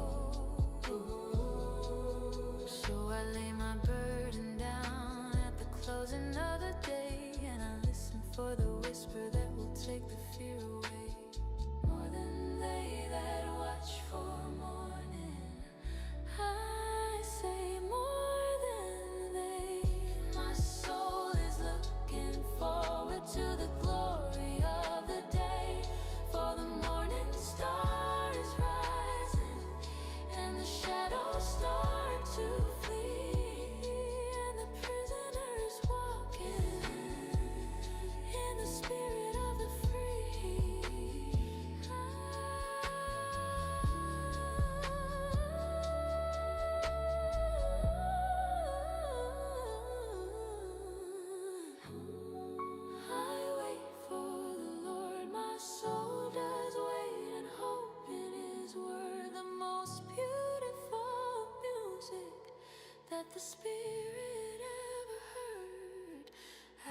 S6: So I lay my burden down at the closing of the day, and I listen for the whisper that will take the fear away. More than they that watch for morning, I say more than they. My soul is looking forward to the glory of the day, for the morning star is rising and the shadows start to flee. the spirit ever heard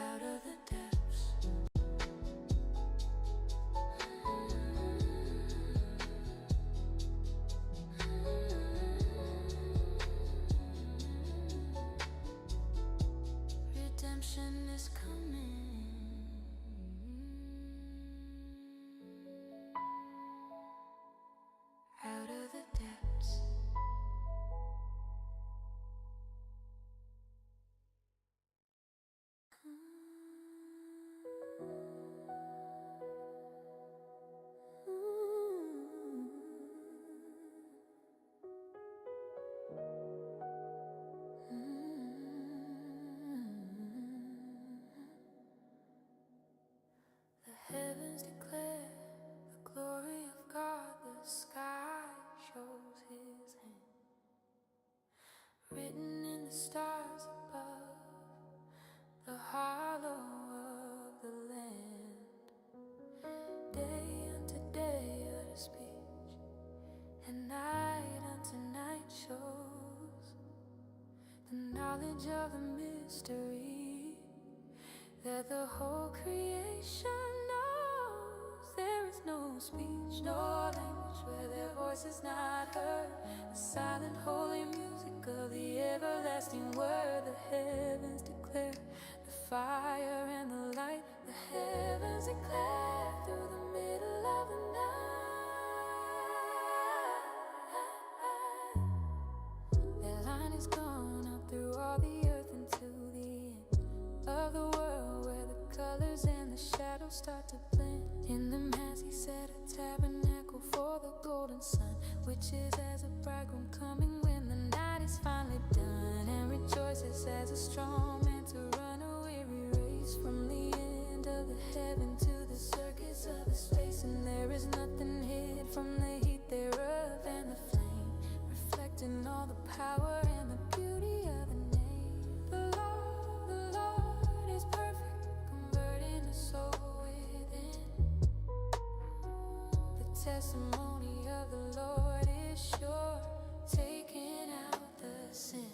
S6: out of the depths. Redemption is coming out of the depths. The heavens declare the glory of God, the sky shows his hand. Written in the stars above, the hollow of the land. Day unto day utter speech, and night unto night shows the knowledge of the mystery that the whole creation knows. There is no speech, no language where their voice is not heard. The silent holy music of the everlasting word. The heavens declare the fire and the light. The heavens declare through the middle of the night. Their line is gone out through all the earth into the end of the world, where the colors and the shadows start to blend. In them has he set a tabernacle for the golden sun, which is as a bridegroom coming when the night is finally done, and rejoices as a strong man to run a weary race from the end of the heaven to the circuits of the space. And there is nothing hid from the heat thereof, and the flame reflecting all the power and the beauty of the name. The Lord is perfect, converting the soul within. The testimony of the Lord is sure, taking out the sin.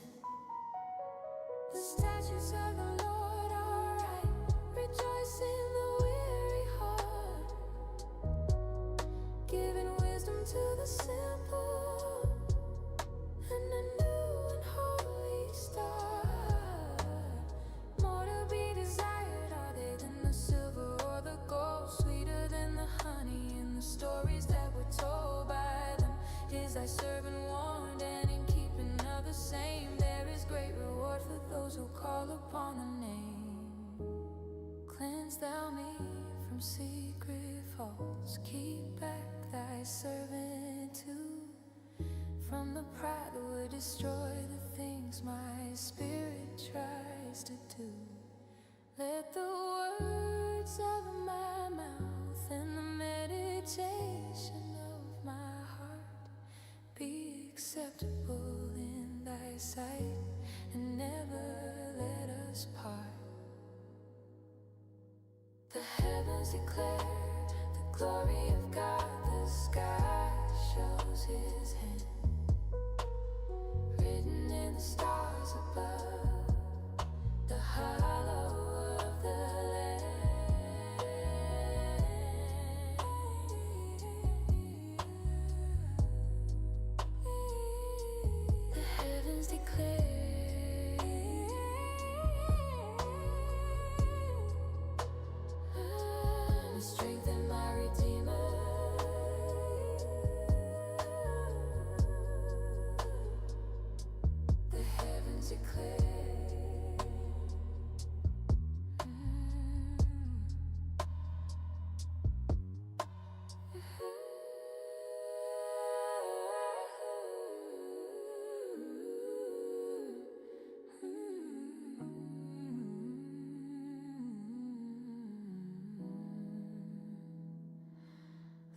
S6: The statutes of the Lord are right, rejoice in the weary heart, giving wisdom to the simple, and a new and holy star. More to be desired are they than the silver or the gold, sweeter than the honey in the stories that were told by them. Is thy servant warned, and in keeping of the same there is great reward for those who call upon the name. Cleanse thou me from secret faults, keep back thy servant too from the pride that would destroy the things my spirit tries to do. Let the words of my mouth and the meditation of my heart be acceptable in thy sight, and never let us part. The heavens declare the glory of God, the sky shows his hand. Written in the stars above, the hollow of the land. The heavens declare the strength of my Redeemer. The heavens declare.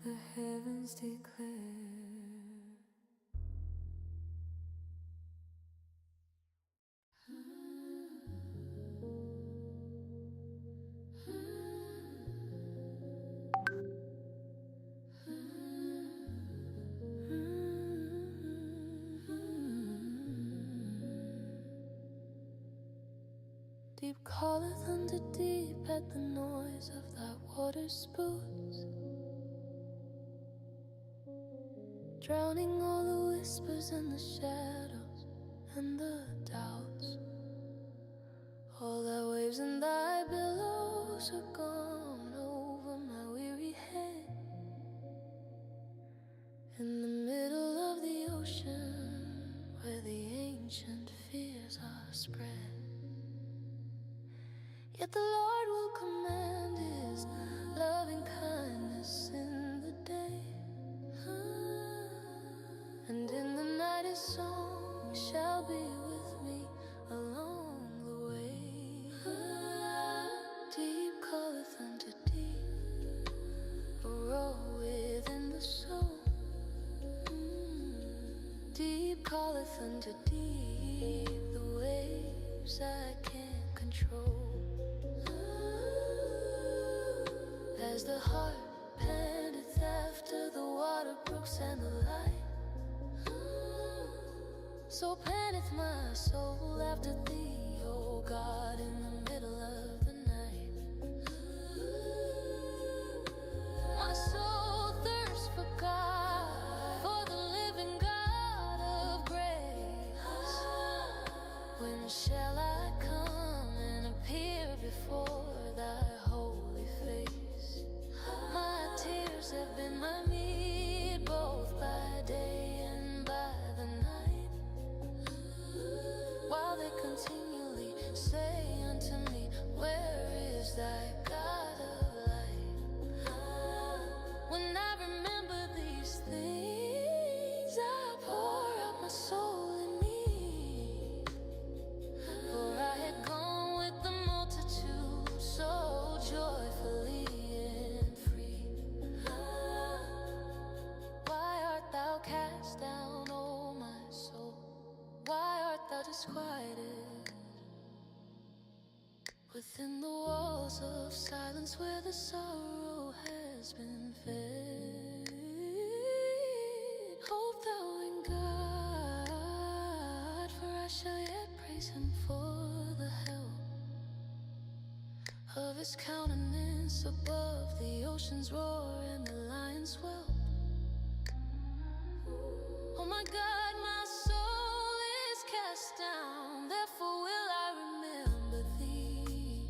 S6: The heavens declare. Deep calleth unto deep at the noise of thy water spouts, drowning all the whispers and the shadows and the doubts. All thy waves and thy billows are gone over my weary head. In the middle of the ocean, where the ancient fears are spread, yet the Lord will command his loving kindness in the day, and in the night his song shall be with me along the way. Deep calleth unto deep, a roar within the soul. Deep calleth unto deep, the waves I can't control. As the heart panteth after the water brooks and the light, so panteth my soul after thee, O God, in the middle of the night. My soul thirsts for God, for the living God of grace. When shall I come and appear before thy holy face? My tears have been my meat, both by day and by the night, while they continually say unto me, where is thy God of light? When I remember these things, I pour out my soul in me, for I had gone with the multitude so joyfully and free. Why art thou cast down, O my soul? Why art thou disquieted within the walls of silence, where the sorrow has been fed? Hope thou in God, for I shall yet praise him for the help of his countenance above the ocean's roar and the lion's whelp. Oh my God, my soul is cast down, therefore will I remember thee.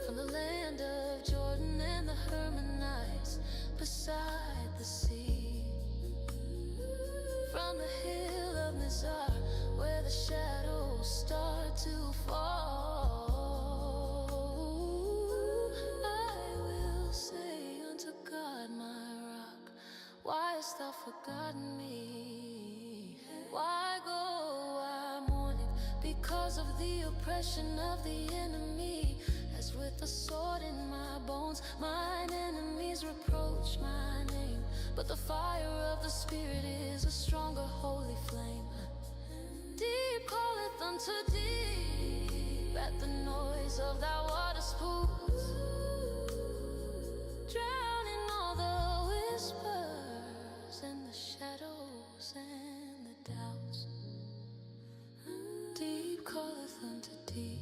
S6: From the land of Jordan and the Hermonites beside the sea, from the hill of Mizar, where the shadows start to fall, I will say unto God my rock, why hast thou forgotten me? Why go I mourning because of the oppression of the enemy? As with a sword in my bones, mine enemies reproach my name, but the fire of the Spirit is a stronger holy flame. Deep calleth unto deep at the noise of thy water spouts, drowning all the whispers and the shadows and the doubts. Deep calleth unto deep.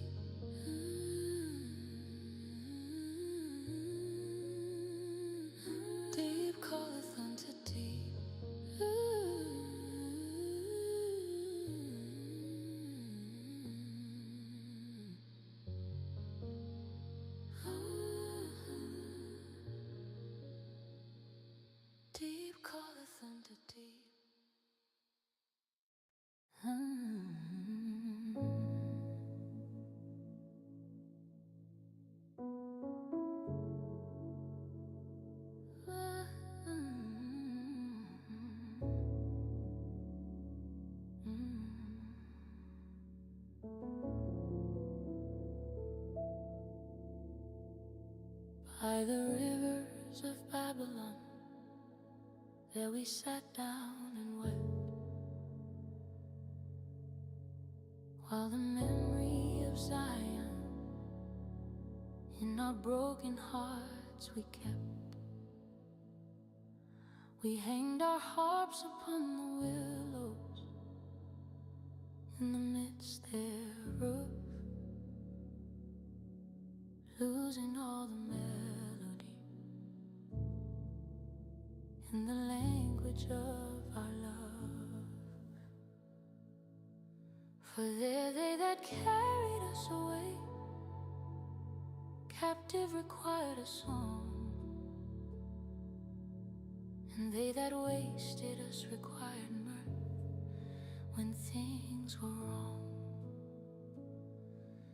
S6: Deep calleth unto deep. Deep calleth unto deep. By the rivers of Babylon, there we sat down and wept, while the memory of Zion in our broken hearts we kept. We hanged our harps upon the willows in the midst thereof, image of our love. For there they that carried us away, captive required a song, and they that wasted us required mirth when things were wrong.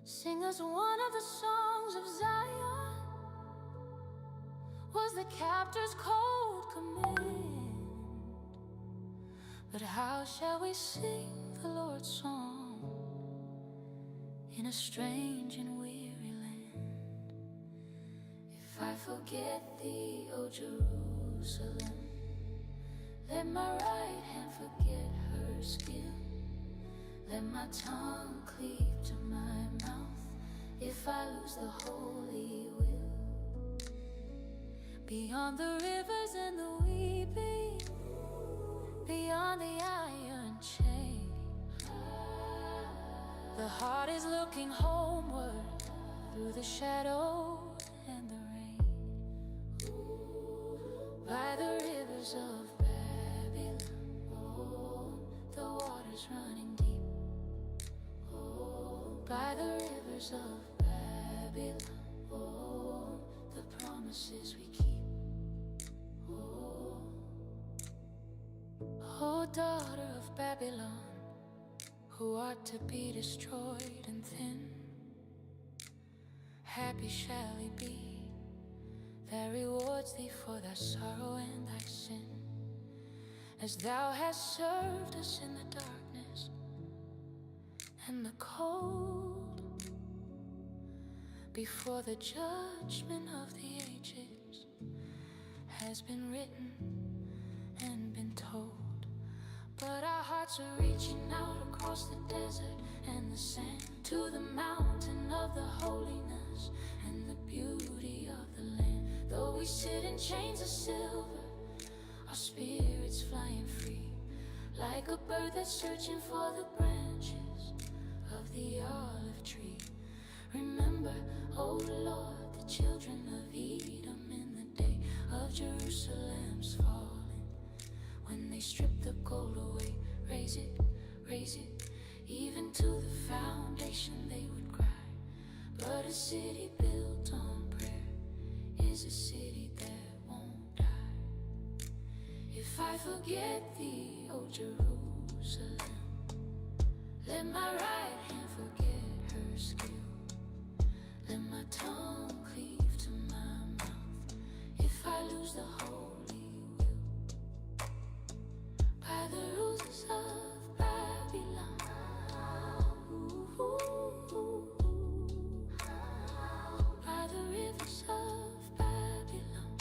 S6: Sing us one of the songs of Zion, was the captor's cold command. But how shall we sing the Lord's song in a strange and weary land? If I forget thee, O Jerusalem, let my right hand forget her skill. Let my tongue cleave to my mouth if I lose the holy will. Beyond the rivers and the weeping, beyond the iron chain, the heart is looking homeward through the shadow and the rain. By the rivers of Babylon, oh, the waters running deep. By the rivers of Babylon, oh, the promises we keep. Oh, daughter of Babylon, who art to be destroyed and thin, happy shall he be that rewards thee for thy sorrow and thy sin, as thou hast served us in the darkness and the cold, before the judgment of the ages has been written and been told. But our hearts are reaching out across the desert and the sand to the mountain of the holiness and the beauty of the land. Though we sit in chains of silver, our spirits flying free, like a bird that's searching for the branches of the olive tree. Remember, O Lord, the children of Edom in the day of Jerusalem's falling, when they stripped the gold away. Raise it, even to the foundation they would cry. But a city built on prayer is a city that won't die. If I forget thee, O Jerusalem, let my right hand forget her skill. Let my tongue cleave to my mouth if I lose the holy will. By the roses of Babylon, by the rivers of Babylon,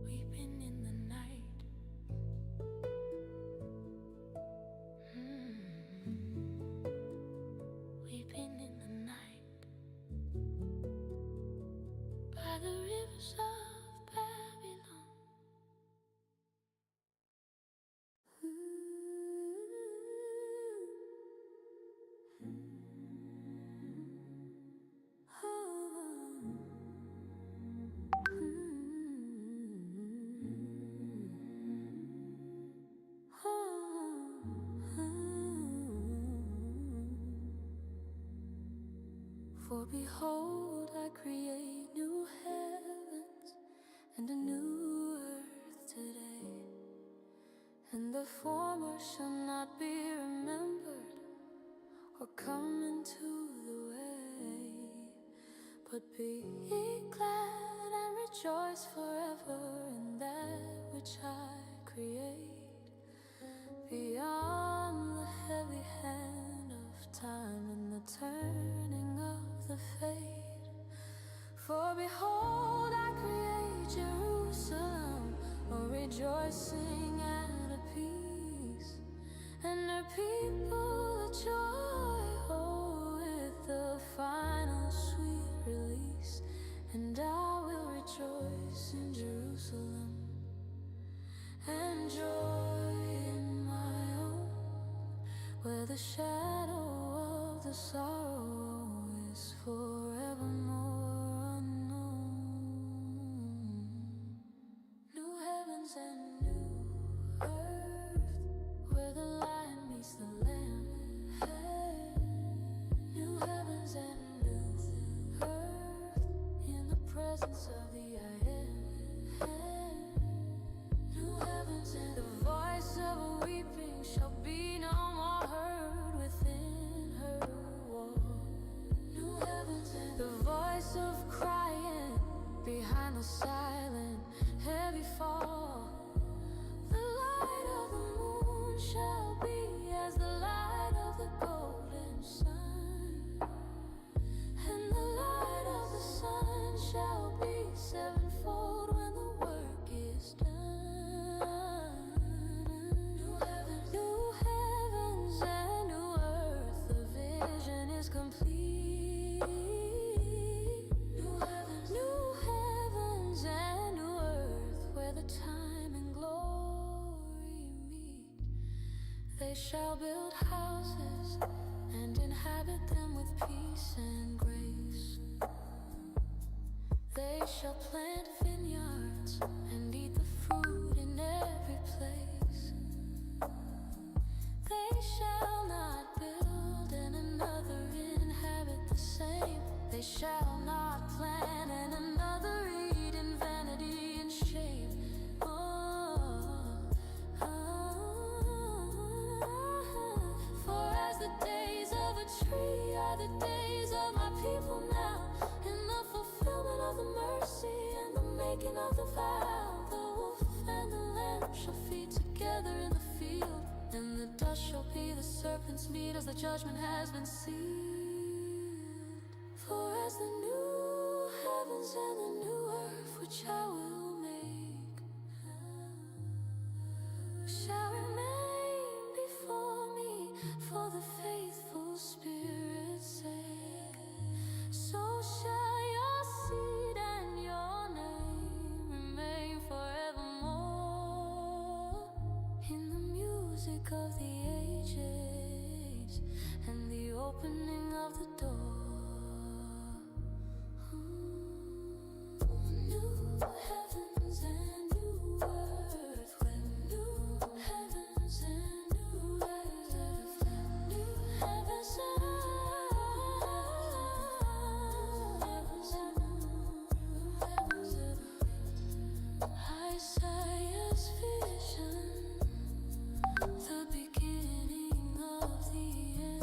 S6: weeping in the night. Weeping in the night, by the rivers of Babylon. For behold, I create new heavens and a new earth today, and the former shall not be remembered or come into the way. But be ye glad and rejoice forever in that which I create, beyond the heavy hand of time and the turning of the fate. For behold, I create Jerusalem, a rejoicing and a peace, and her people a joy, oh, with the final sweet release. And I will rejoice in Jerusalem the shadow of the sorrow is forevermore unknown. New heavens and new earth, where the lion meets the lamb. New heavens and new earth, in the presence of the I am. New heavens and the voice of a weeping shall be no more heard within her wall. New heavens and the voice of crying behind the silent heavy fall. The light of the moon shall be as the light of the golden sun, and the light of the sun shall be sevenfold when the work is done. New heavens and new earth, the vision is complete. New heavens and new earth, where the time and glory meet. They shall build houses and inhabit them with peace and grace. They shall plant vineyards and eat the fruit in every place. They shall not build and another inhabit the same. They shall not plant and another eat in vanity and shame. For as the days of a tree are the days of my people now, in the fulfillment of the mercy and the making of the vow, the wolf and the lamb shall feed together in the field, and the dust shall be the serpent's meat as the judgment has been sealed. For as the new heavens and the new earth which I will make shall remain before me for the faithful Spirit's sake, so shall your seed and your name remain forevermore in the music of the ages and the opening of the door. New heavens and new earth, where new heavens and new earth, new heavens and Isaiah's vision, the beginning of the end.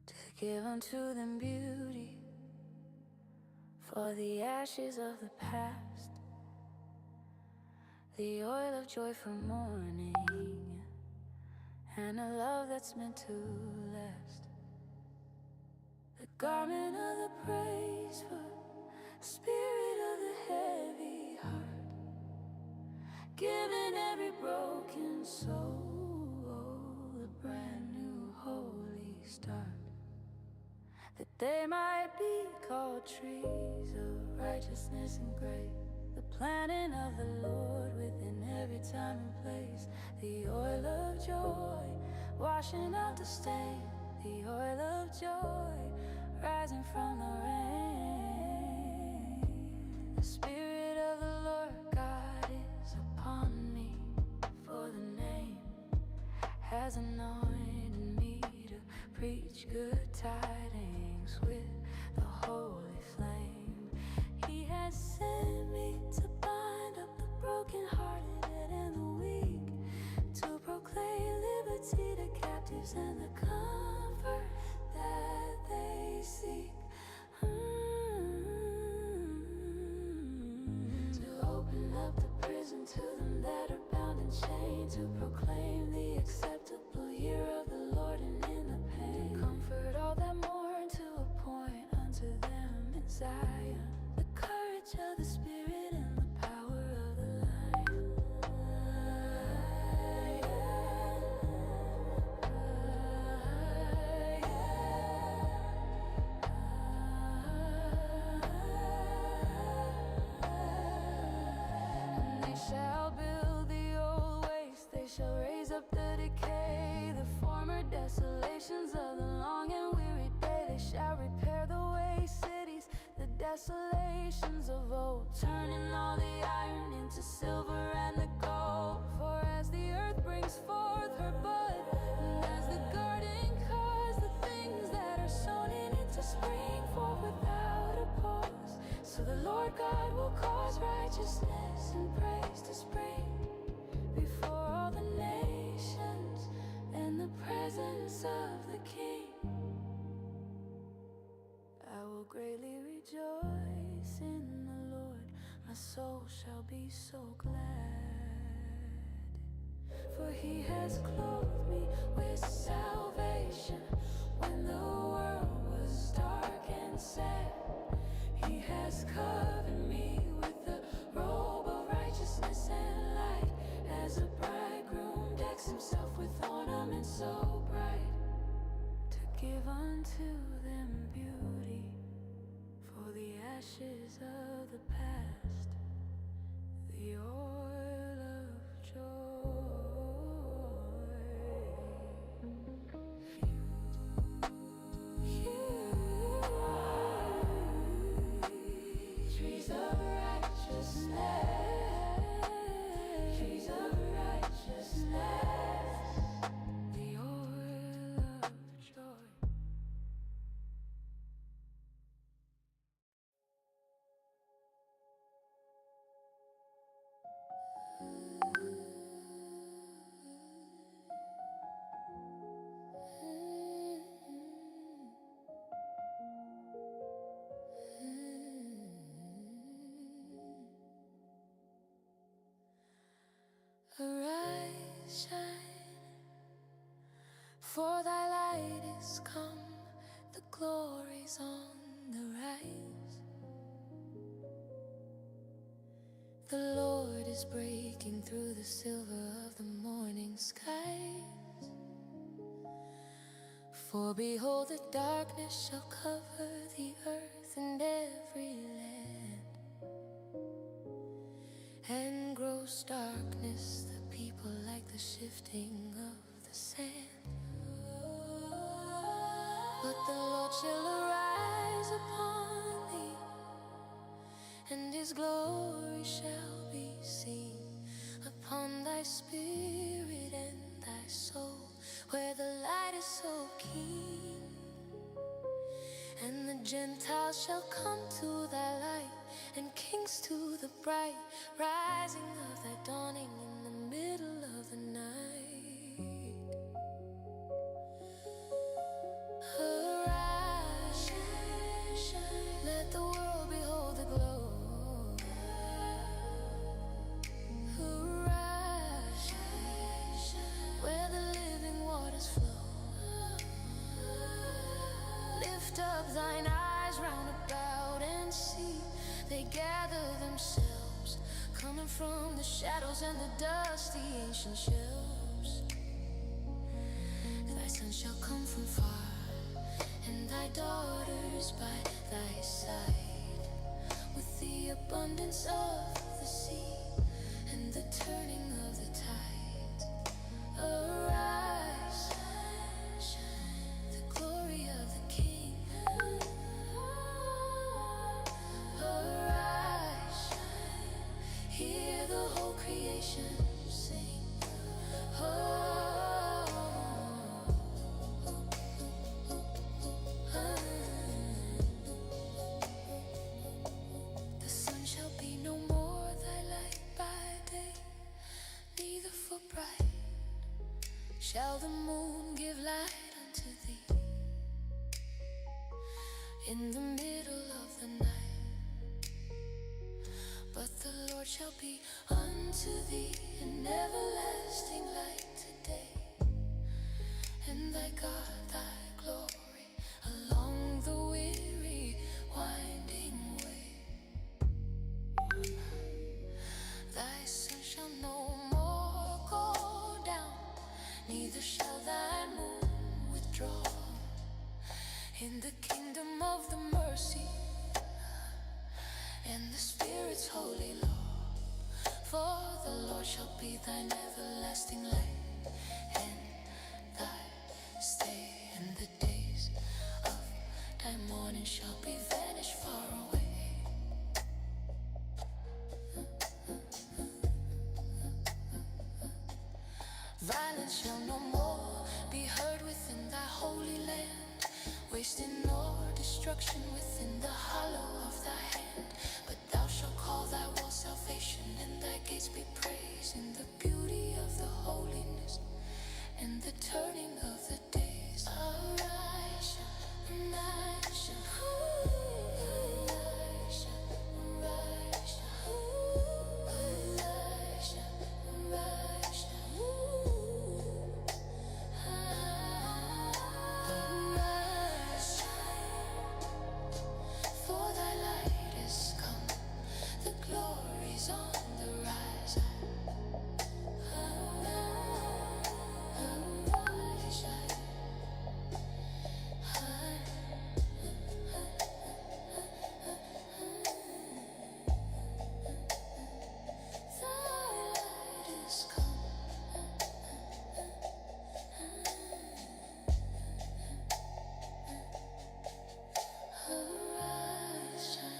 S6: To give unto them beauty for the ashes of the past, the oil of joy for mourning, and a love that's meant to last, the garment of the praise for the spirit of the heavy heart, giving every broken soul a brand new holy start, that they might be called trees of righteousness and grace, the planting of the Lord within every time and place, the oil of joy washing out the stain, the oil of joy rising from the rain. The Spirit of the Lord God is upon me, for the name has anointed me to preach good tidings with the holy flame. He has sent me to bind up the brokenhearted and the weak, to proclaim liberty to captives and the comfort that they seek. To open up the prison to them that are bound and chained, to proclaim the acceptable year of the Lord and in the pain, to comfort all that mourn, to appoint unto them Zion, the courage of the Spirit and the power of the Lion. And they shall build the old waste, they shall raise up the decay, the former desolations of the long and weary day. They shall repair the waste cities, the desolations of old, turning all the iron into silver and the gold. For as the earth brings forth her bud, and as the garden cause the things that are sown in it to spring forth without a pause, so the Lord God will cause righteousness and praise to spring before all the nations in the presence of the King. I will greatly rejoice in the Lord, my soul shall be so glad. For he has clothed me with salvation when the world was dark and sad. He has covered me with the robe of righteousness and light, as a bridegroom decks himself with ornaments so bright, to give unto them beauty for the ashes of the past, the oil of joy. Trees of righteousness, trees of righteousness, the oil of joy. Arise, shine, for thy light is come, the glory's on the rise. The Lord is breaking through the silver of the morning skies. For behold, the darkness shall cover the earth and every land, and gross darkness the people like the shifting of the sand. But the Lord shall arise upon thee, and his glory shall be seen upon thy spirit and thy soul, where the light is so keen. And the Gentiles shall come to thy light, and kings to the bright rising of thy dawning in the middle of the night. Arise, shine, shine, let the world behold the glow. Arise, shine, shine, where the living waters flow. Lift up thine eyes round about and see, they gather themselves, coming from the shadows and the dusty ancient shelves. Thy son shall come from far, and thy daughters by thy side, with the abundance of the sea and the turning of the tides. Arise, shine, shine, the glory of the King. Arise, shine, hear the whole creation sing. The sun shall be no more thy light by day, neither for bright shall the moon give light unto thee. In the middle of the night, but the Lord shall be unto thee an everlasting light today, and thy God thy glory along the weary winding and the Spirit's holy law. For the Lord shall be thine everlasting light, and thy stay, and the days of thy mourning shall be vanished far away. Violence shall no more be heard within thy holy land, wasting nor destruction within the hollow of thy hand. But thou shalt call thy wall salvation, and thy gates be praised, in the beauty of the holiness and the turning of the days. Arise, shine, arise, shine, arise, shine, arise, shine, arise, shine, arise, shine. Arise, shine, for thy light is come, the glory's on the rise. Arise, shine. Thy light is come. Arise, shine.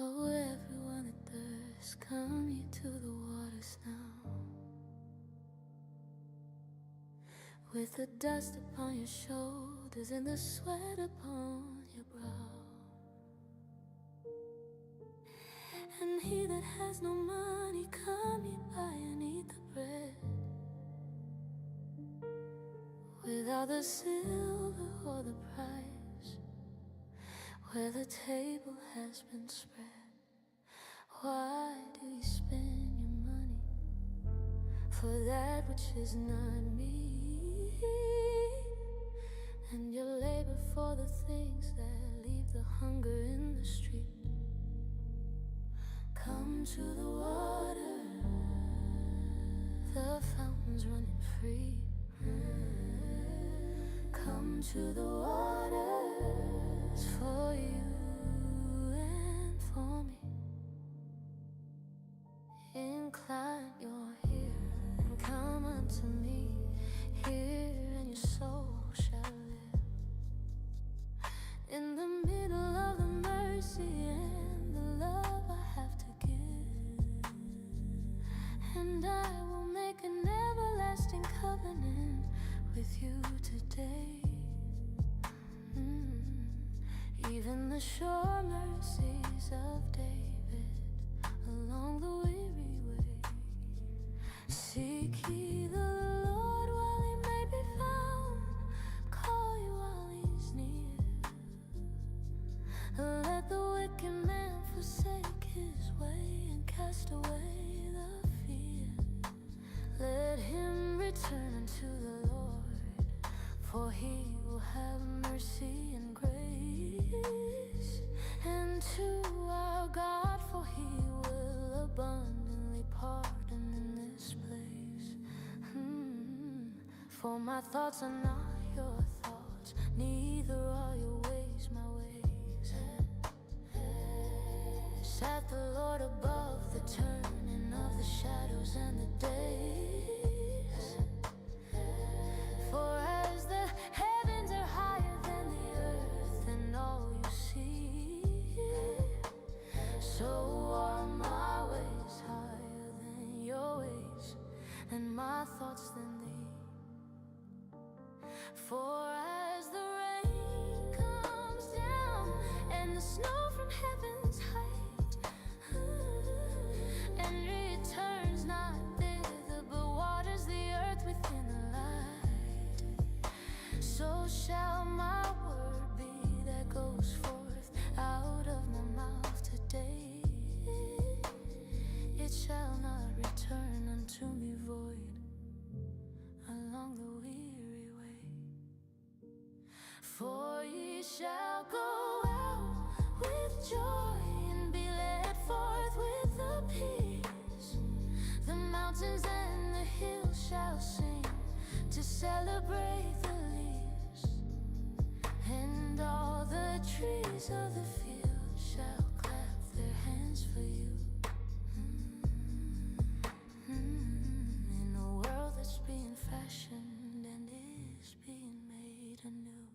S6: Oh, everyone that thirsts, come ye to the waters now. With the dust upon your shoulders and the sweat upon your brow. And he that has no money, come ye buy and eat the bread, without the silver or the price, where the table has been spread. Why do you spend your money for that which is not meat, and your labor for the things that leave the hunger in the street? Come to the water, the fountain's running free. Come to the waters for you and for me. Incline your ear and come unto me. Hear and your soul shall live. In the middle of the mercy and the love I have to give, and I will make an everlasting covenant with you today. Even the sure mercies of David along the weary way. Seek ye the Lord while he may be found, call you while he's near. Let the wicked man forsake his way and cast away the fear. Let him return unto the Lord, for he will have mercy and grace. And to our God, for he will abundantly pardon in this place. For my thoughts are not your thoughts, neither are your ways my ways. Sat the Lord above the turning of the shadows and the days. For as the heavens are higher than the earth and all you see, so are my ways higher than your ways, and my thoughts than thee. For as the rain comes down and the snow from heaven's height, and returns not thither, but waters the earth within the light, so shall my word be that goes forth out of my mouth today. lilies of the field shall clap their hands for you. In a world that's being fashioned and is being made anew.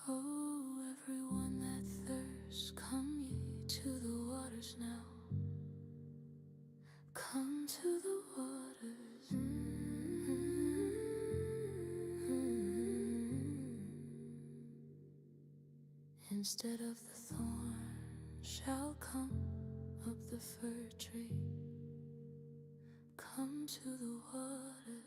S6: Oh, everyone that thirsts, come ye to the waters now. Come to the waters. Instead of the thorn shall come up the fir tree. Come to the waters.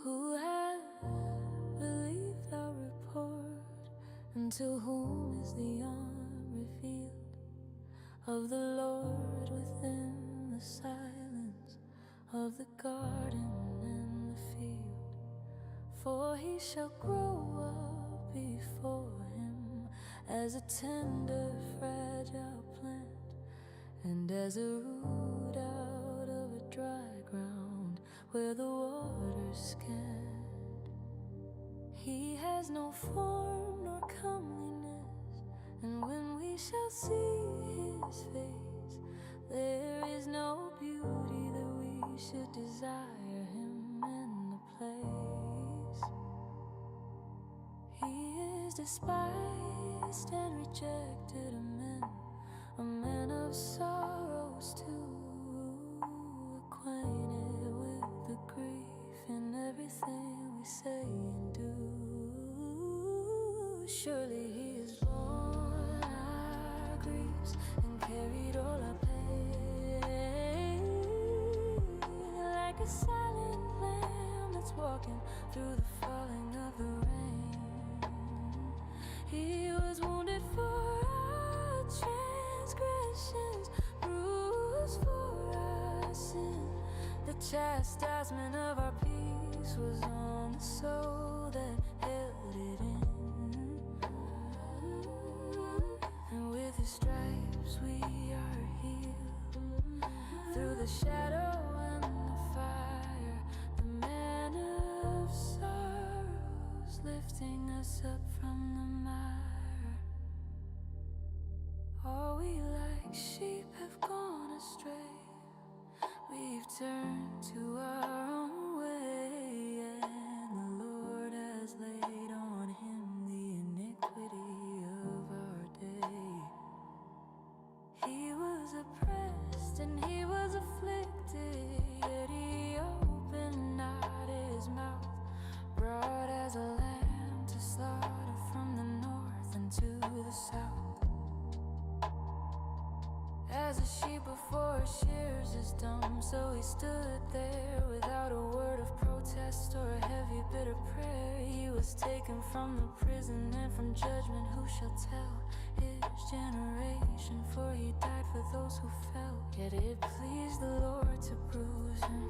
S6: Who has believed our report, and to whom is the arm revealed of the Lord within the silence of the garden and the field? For he shall grow up before him as a tender, fragile plant, and as a root out of a dry ground where the waters scant. He has no form nor comeliness, and when we shall see his face, there is no beauty that we should desire him in the place. He is despised and rejected of men, a man of sorrows too, acquainted with the grief in everything we say and do. Surely he has borne our griefs and carried all our pain, like a silent lamb that's walking through the falling of the rain. He was wounded for our transgressions, bruised for our sin. The chastisement of our peace was on the soul that held it in. And with his stripes we are healed. Through the shadow and the fire, the man of sorrows lifting us up from the mire. All we like sheep have gone astray. We've turned to our own way, and the Lord has laid on him the iniquity of our day. He was oppressed and he was afflicted, yet he opened not his mouth. Brought as a lamb to slaughter from the north and to the south. As a sheep before her shears is dumb, so he stood there without a word of protest or a heavy bitter prayer. He was taken from the prison and from judgment, who shall tell his generation? For he died for those who fell. Yet it pleased the Lord to bruise him.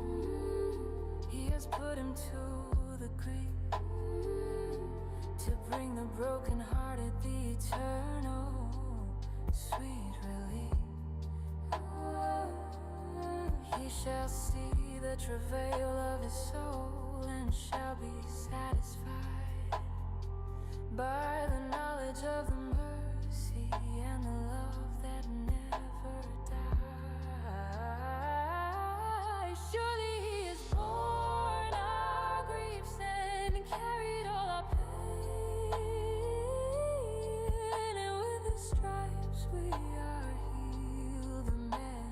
S6: He has put him to the grave, to bring the brokenhearted the eternal sweet relief. He shall see the travail of his soul and shall be satisfied by the knowledge of the mercy and the love that never dies. Surely he has borne our griefs and carried all our pain, and with his stripes we are healed. The man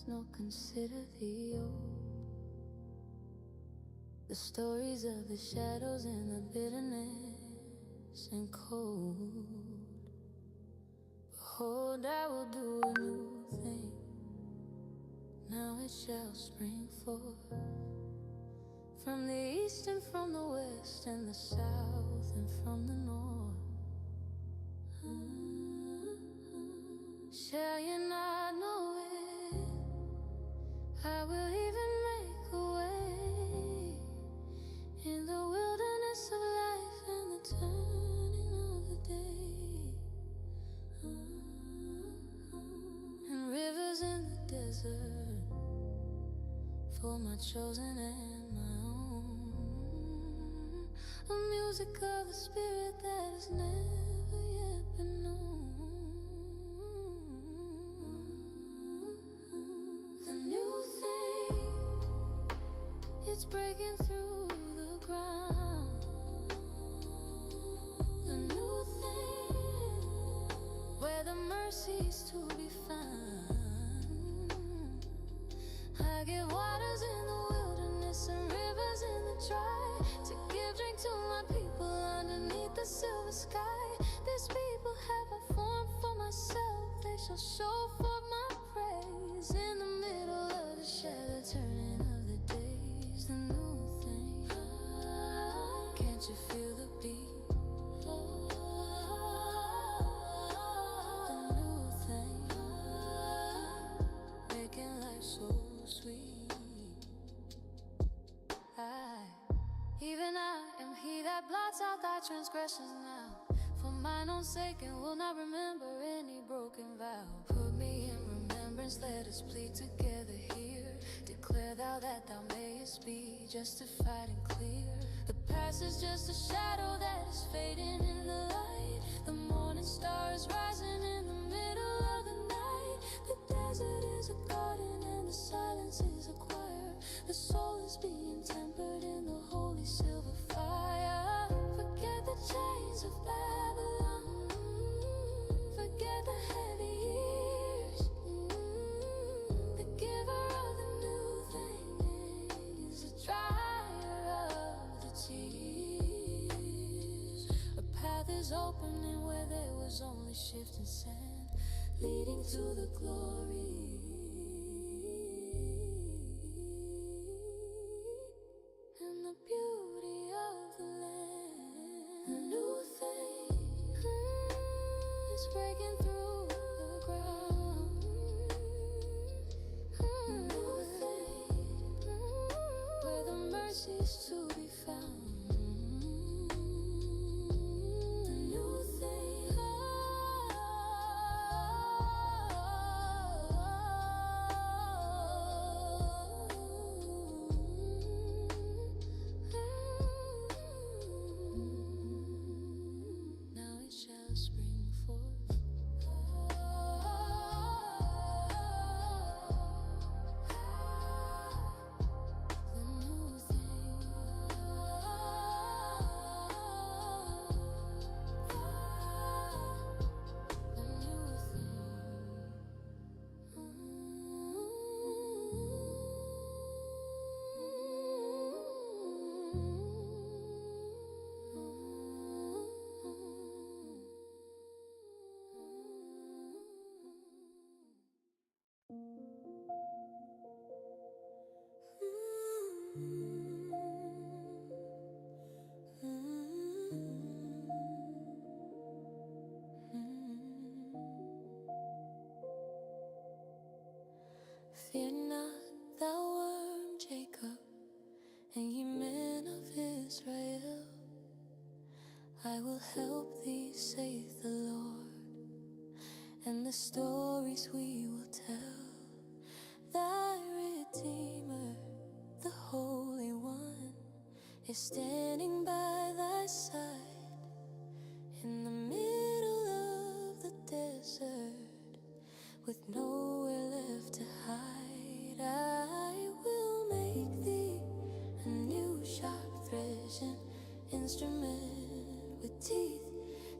S6: nor consider the old. The stories of the shadows and the bitterness and cold. Behold, I will do a new thing. Now it shall spring forth. From the east and from the west and the south and from the north. Shall you not know it? I will even make a way in the wilderness of life and the turning of the day. And rivers in the desert for my chosen and my own. A music of the spirit that has never yet been known. The new thing, it's breaking through the ground. The new thing, where the mercy's to be found. I get waters in the wilderness and rivers in the dry, to give drink to my people underneath the silver sky. These people have a form for myself, they shall show forth my praise in the middle of the shadow turning of the days. The new thing, can't you feel the beat? The new thing, making life so sweet. Even I am he that blots out thy transgressions now. For mine own sake, and will not remember any broken vow. Put me in remembrance, let us plead together here. Declare thou that thou mayest be justified and clear. The past is just a shadow that is fading in the light. The morning star is rising in the middle of the night. The desert is a garden and the silence is a choir. The soul is being tempered in the holy silver fire. Forget the chains of Babylon, forget the heavy years. The giver of the new thing is the dryer of the tears. A path is opening where there was only shifting sand, leading to the glory and the beauty of the land. The new thing is breaking through the ground. The new thing, where the mercy's to be found. The new thing, now it shall spring forth. The new thing, the new Fear not, thou worm Jacob, and ye men of Israel. I will help thee, saith the Lord, and the stories we will tell. Thy Redeemer, the Holy One, is standing by thy side in the middle of the desert, with nowhere left to hide. I will make thee a new sharp threshing instrument with teeth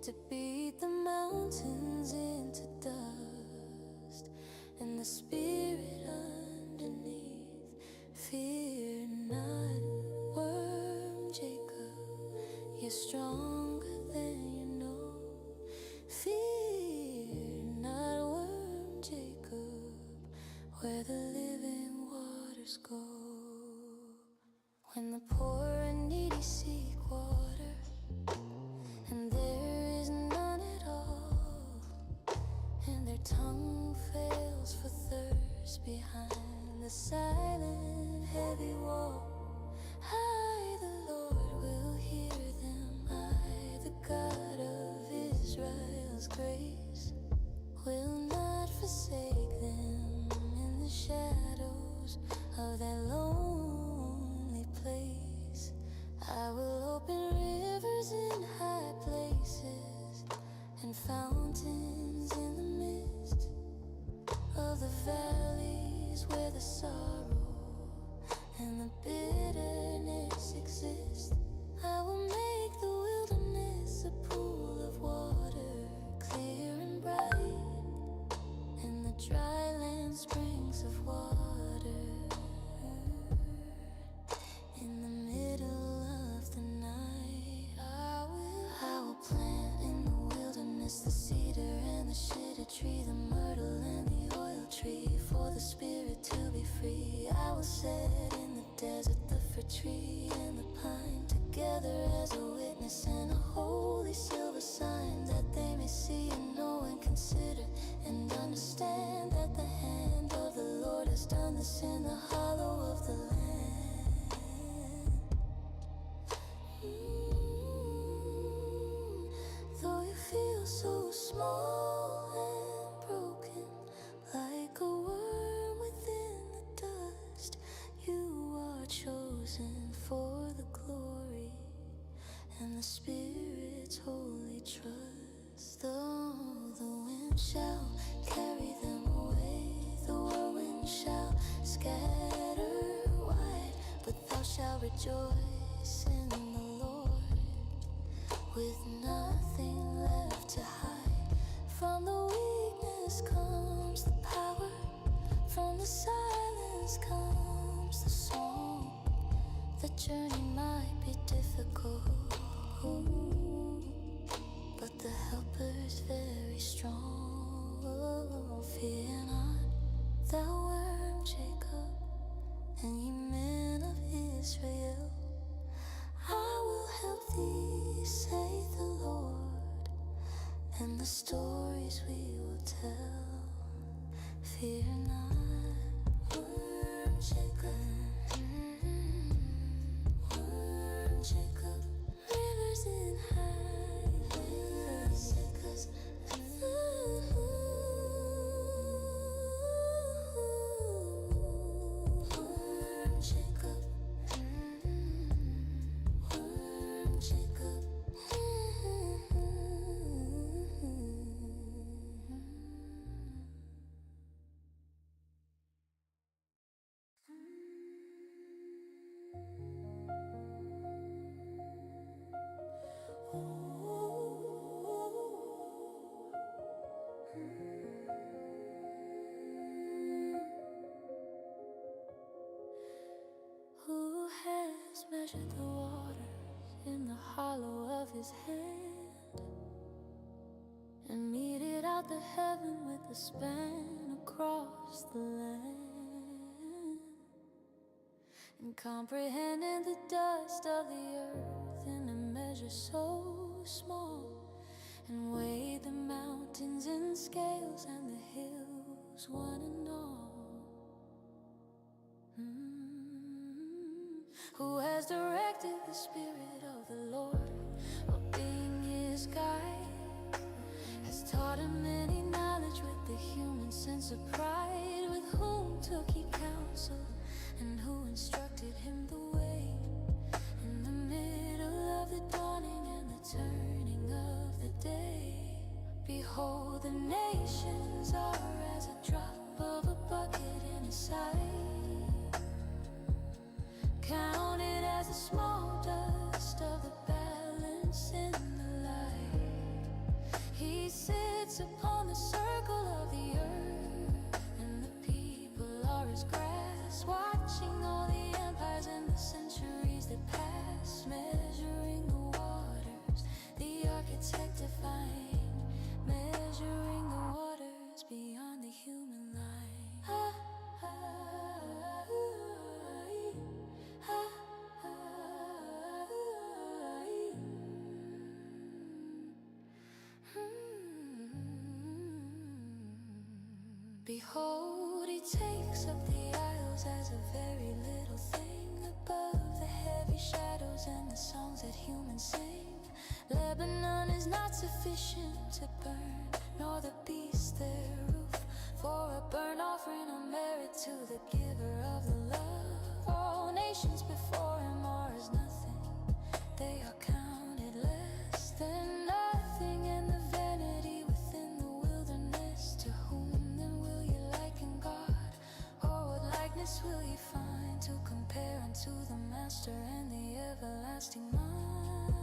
S6: to beat the mountains into dust, and the Spirit where the living waters go. When the poor and needy seek water, and there is none at all, and their tongue fails for thirst behind the silent heavy wall, I, the Lord, will hear them. I, the God of Israel's grace, will not forsake them in the shadows of that lonely place. I will open rivers in high places and fountains in the midst of the valleys where the sorrow and the bitterness exist. I will make the wilderness a pool of water, clear and bright, and the dry land springs of water. In the middle of the night, I will plant in the wilderness the cedar and the shitty tree, the myrtle and the oil tree, for the spirit to be free. I will set in the desert the fir tree and the pine, together as a witness and a holy silver sign, that they may see and know and consider and understand that the hand of the Lord has done this in the hollow of the land. Though you feel so small and broken, like a worm within the dust, you are chosen for the glory and the Spirit's holy trust. Though the wind shall carry them away, the whirlwind shall scatter wide, but thou shalt rejoice in the Lord, with nothing left to hide. From the weakness comes the power, from the silence comes the song. The journey might be difficult, but the helper's very strong. Fear not, thou worm Jacob, and ye men of Israel. I will help thee, saith the Lord, and the stories we will tell. Fear not, worm Jacob, worm Jacob, rivers in high places. Worm Jacob, worm Jacob. Who has measured the waters in the hollow of his hand, and meted out the heaven with a span across the land, and comprehended the dust of the earth in a measure so small, and weighed the mountains in scales and the hills one and all? Who has directed the Spirit of the Lord, while being his guide, has taught him any knowledge with the human sense of pride, with whom took he counsel, and who instructed him the way, in the middle of the dawning and the turning of the day. Behold, the nations are as a drop of a bucket in his sight, counted as the small dust of the balance in the light. He sits upon the circle of the earth, and the people are his grass, Behold, he takes up the isles as a very little thing, above the heavy shadows and the songs that humans sing. Lebanon is not sufficient to burn, nor the beast their roof, for a burnt offering of merit to the giver of the love. All nations before him are as nothing, they are counted less than nothing, and the vanity within the wilderness. To whom then will you liken God, or what likeness will you find to compare unto the Master and the everlasting mind?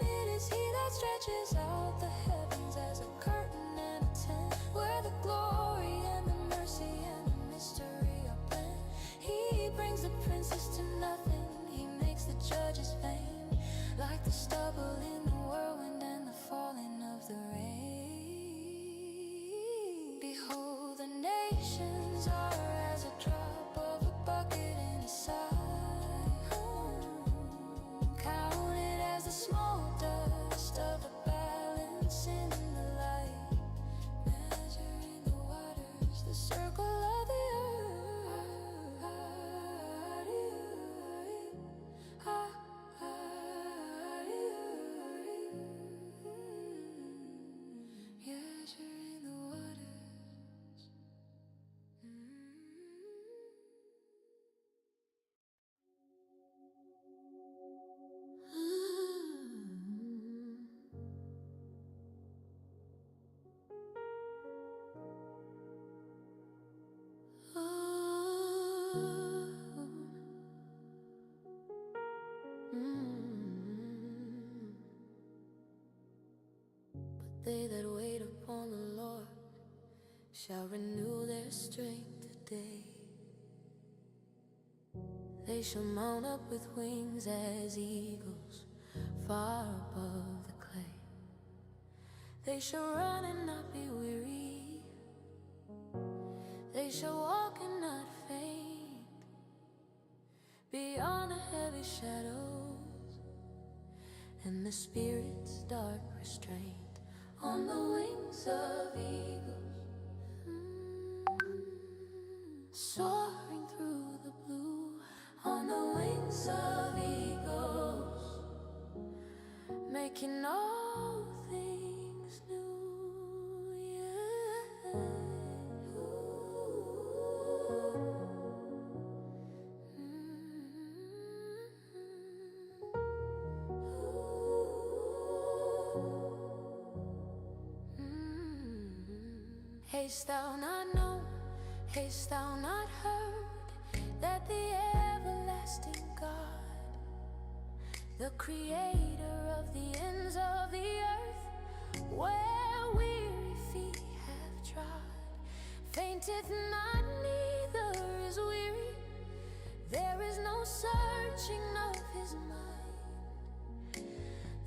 S6: It is he that stretches out the heavens as a curtain and a tent, where the glory and the mercy and the mystery are blent. He brings the princes to nothing, he makes the judges vain, like the stubble in the whirlwind and the falling of the rain. Behold, the nations are as a drop of a bucket in his side, counted as the small dust of a balance in the light, measuring the waters, the circle of the earth. Measuring the waters. But they that wait upon the Lord shall renew their strength today. They shall mount up with wings as eagles, far above the clay. They shall run and not be weary, they shall walk and not faint. Beyond the heavy shadows and the spirit's dark restraint, on the wings of eagles, soaring through the blue. On the wings of eagles, making all things new. Yeah. Hast thou not known, hast thou not heard, that the everlasting God, the creator of the ends of the earth, where weary feet have trod, fainteth not, neither is weary, there is no searching of his mind,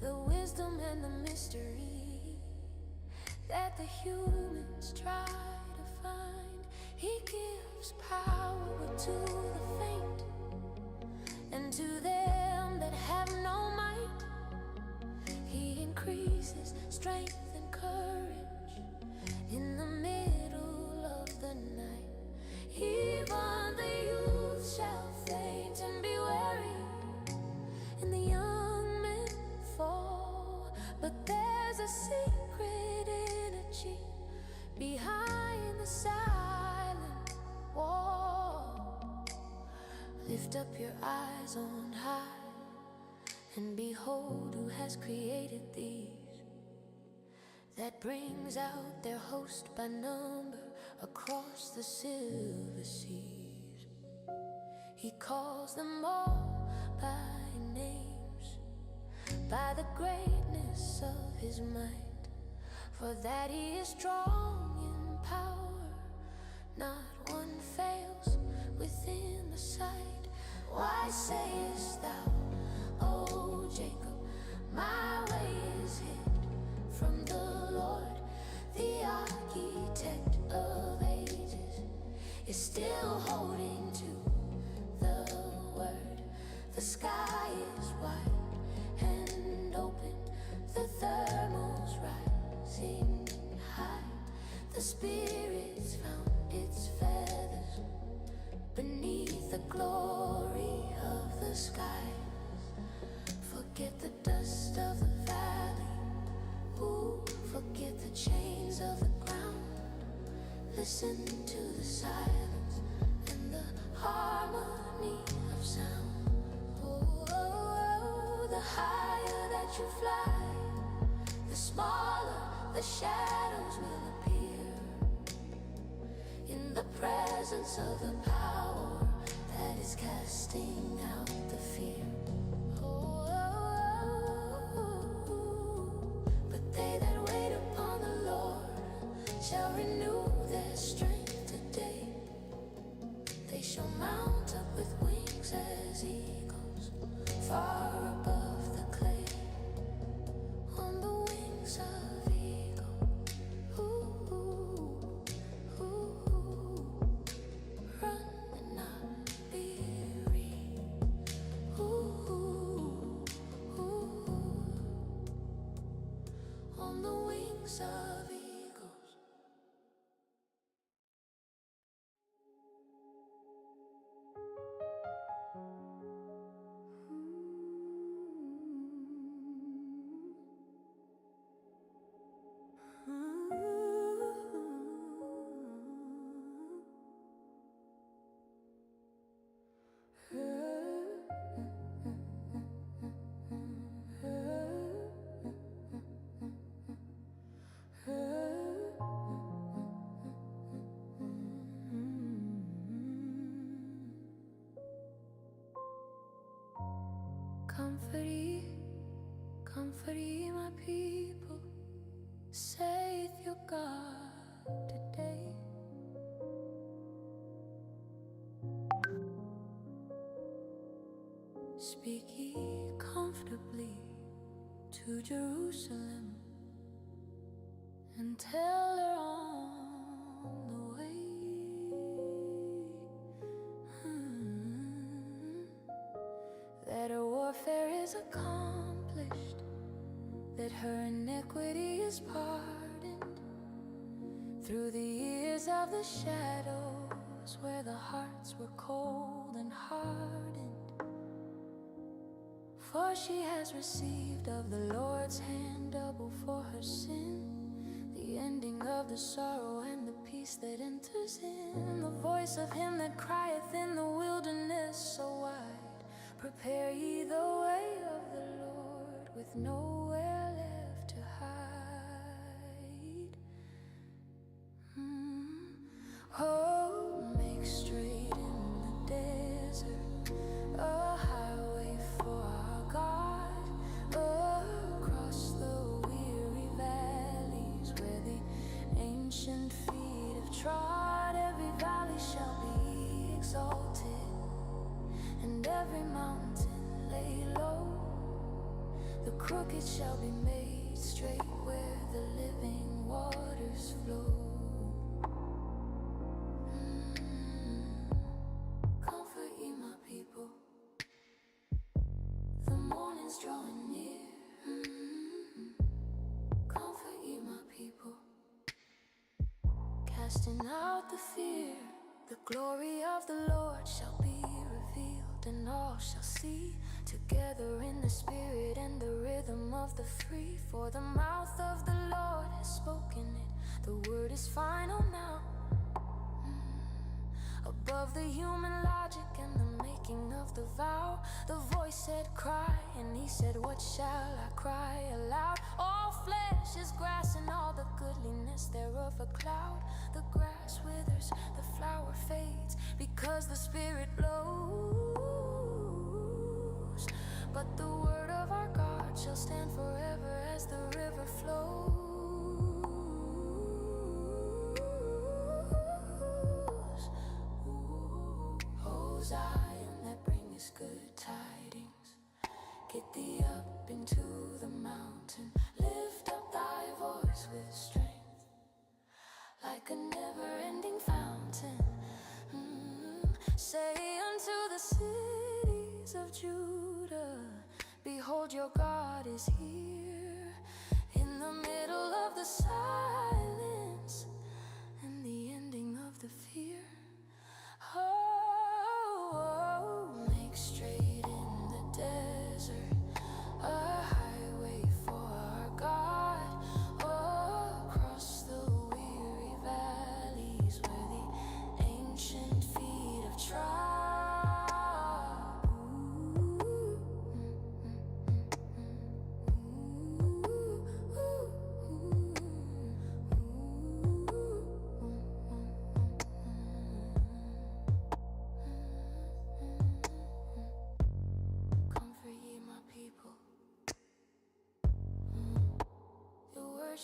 S6: the wisdom and the mystery that the humans try to find. He gives power to the faint, and to them that have no might, he increases strength and courage in the middle of the night. Even the youth shall faint and be weary, and the young men fall. But there's a secret in a cheat behind the silent wall. Lift up your eyes on high and behold who has created these, that brings out their host by number across the silver seas. He calls them all by names, by the greatness of his might, for that he is strong in power, not one fails within the sight. Why sayest thou, O Jacob, my way is hid from the Lord? The architect of ages is still holding to the word. The sky is wide and open, the thermals rising high. The Spirit glory of the sky. Forget the dust of the valley. Ooh, forget the chains of the ground. Listen to the silence and the harmony of sound. Oh, the higher that you fly, the smaller the shadows will appear in the presence of the power that is casting out the fear. But they that wait upon the Lord shall renew their strength today. They shall mount up with wings as eagles, far above the clay, on the wings of eagle. Ooh, ooh, run and not be weary. Ooh, on the wings of eagles. Comfort ye, comfort ye, my people, saith your God today. Speak ye comfortably to Jerusalem and tell her on the way. That her warfare is accomplished, that her iniquity is pardoned. Through the years of the shadows, where the hearts were cold and hardened, for she has received of the Lord's hand double for her sin, the ending of the sorrow and the peace that enters in. The voice of him that crieth in the wilderness so wide, prepare ye the way of the Lord, with nowhere left to hide. Oh, make straight in the desert a highway for our God, across the weary valleys where the ancient feet have trod. Every valley shall be exalted, and every mountain lay low. The crooked shall be made straight where the living waters flow. Comfort ye, my people, the morning's drawing near. Comfort ye, my people, casting out the fear. The glory of the Lord shall be revealed, and all shall see together in the spirit and the rhythm of the free. For the mouth of the Lord has spoken it, the word is final now. Above the human logic and the making of the vow, the voice said cry, and he said what shall I cry aloud? All flesh is grass and all the goodliness thereof a cloud. The grass withers, the flower fades, because the Spirit blows. But the word of our God shall stand forever as the river flows. O Zion, that bringest good tidings, get thee up into the mountain. Lift up thy voice with strength, like a never-ending fountain. Say unto the cities of Judah, behold, your God is here. In the middle of the silence and the ending of the fear. Oh,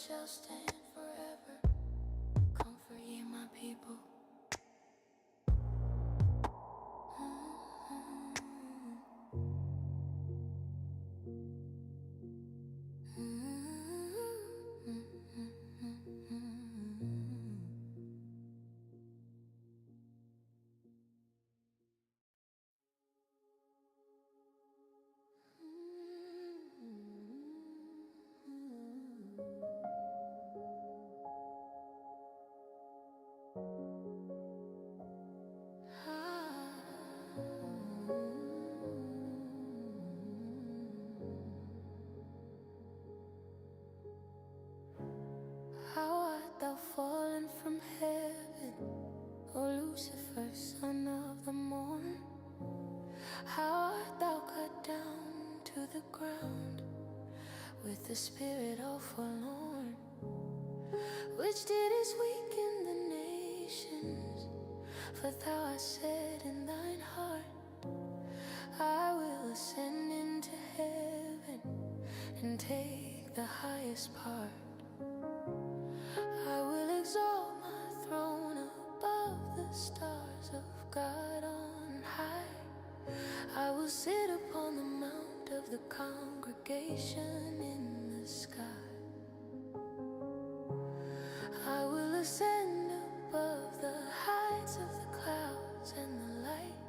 S6: shall stand forever. Comfort ye my people. How art thou fallen from heaven, O Lucifer, son of the morn? How art thou cut down to the ground, with the spirit all forlorn, which didst weaken the nations? For thou hast said in thine heart, I will ascend into heaven and take the highest part. I will exalt my throne above the stars of God on high. I will sit upon the mount of the congregation in the sky. I will ascend above the heights of the clouds and the light.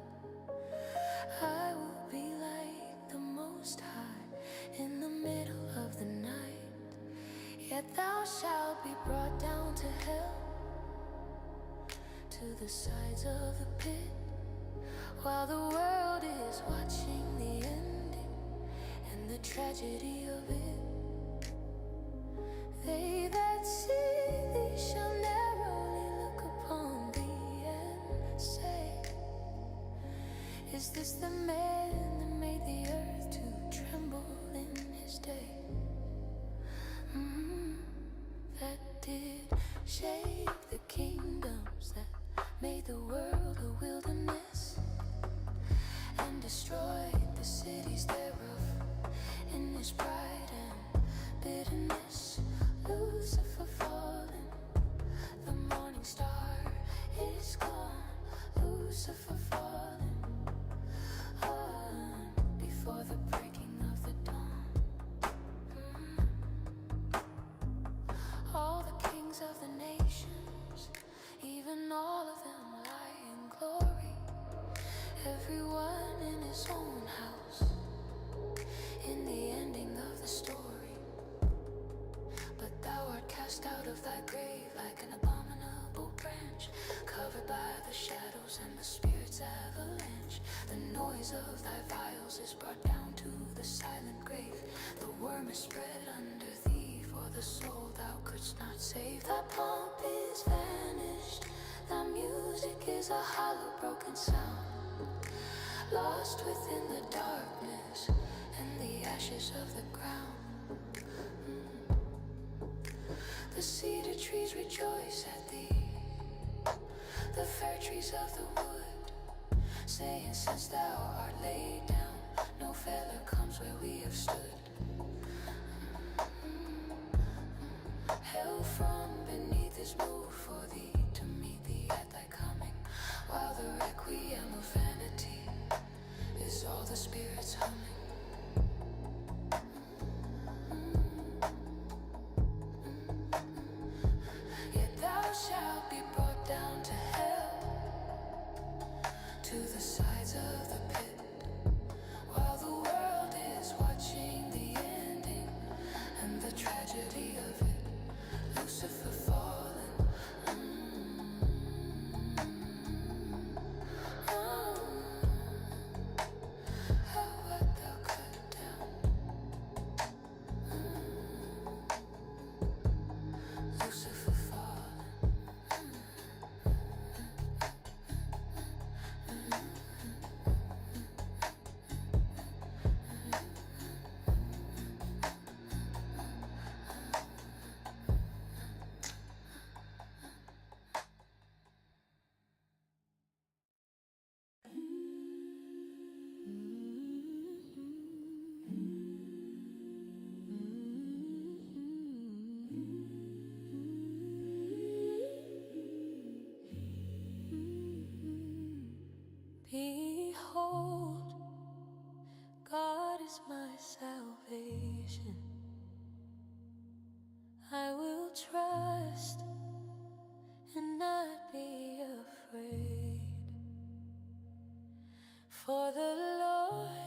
S6: I will be like the Most High in the middle of the night. Yet thou shalt be brought down to hell, to the sides of the pit, while the world is watching the ending and the tragedy of it. They that see thee shall narrowly look upon thee and say, is this the man that made the earth to tremble in his day? That did shake the kingdoms, that made the world a wilderness, and destroyed the cities thereof in his pride and bitterness. Lucifer fallen, the morning star is gone. Lucifer fallen, before the breaking of the dawn. All the kings of the nations, even all of them lie in glory, everyone in his own house, in the ending of the story. But thou art cast out of thy grave like an abominable branch, covered by the shadows and the spirit's avalanche. The noise of thy vials is brought down to the silent grave. The worm is spread under thee, for the soul thou couldst not save. Thy pomp is vanished, thy music is a hollow broken sound, lost within the darkness and the ashes of the ground. The cedar trees rejoice at thee, the fir trees of the wood, saying, since thou art laid down, no feller comes where we have stood. Hell from beneath is moved for thee, to meet thee at thy coming, while the requiem of vanity is all the spirits humming. Yet thou shalt be brought down to hell, to the sides of the pit, while the world is watching the ending and the tragedy of it. Lucifer fallen, how art thou cut down? Lucifer fallen.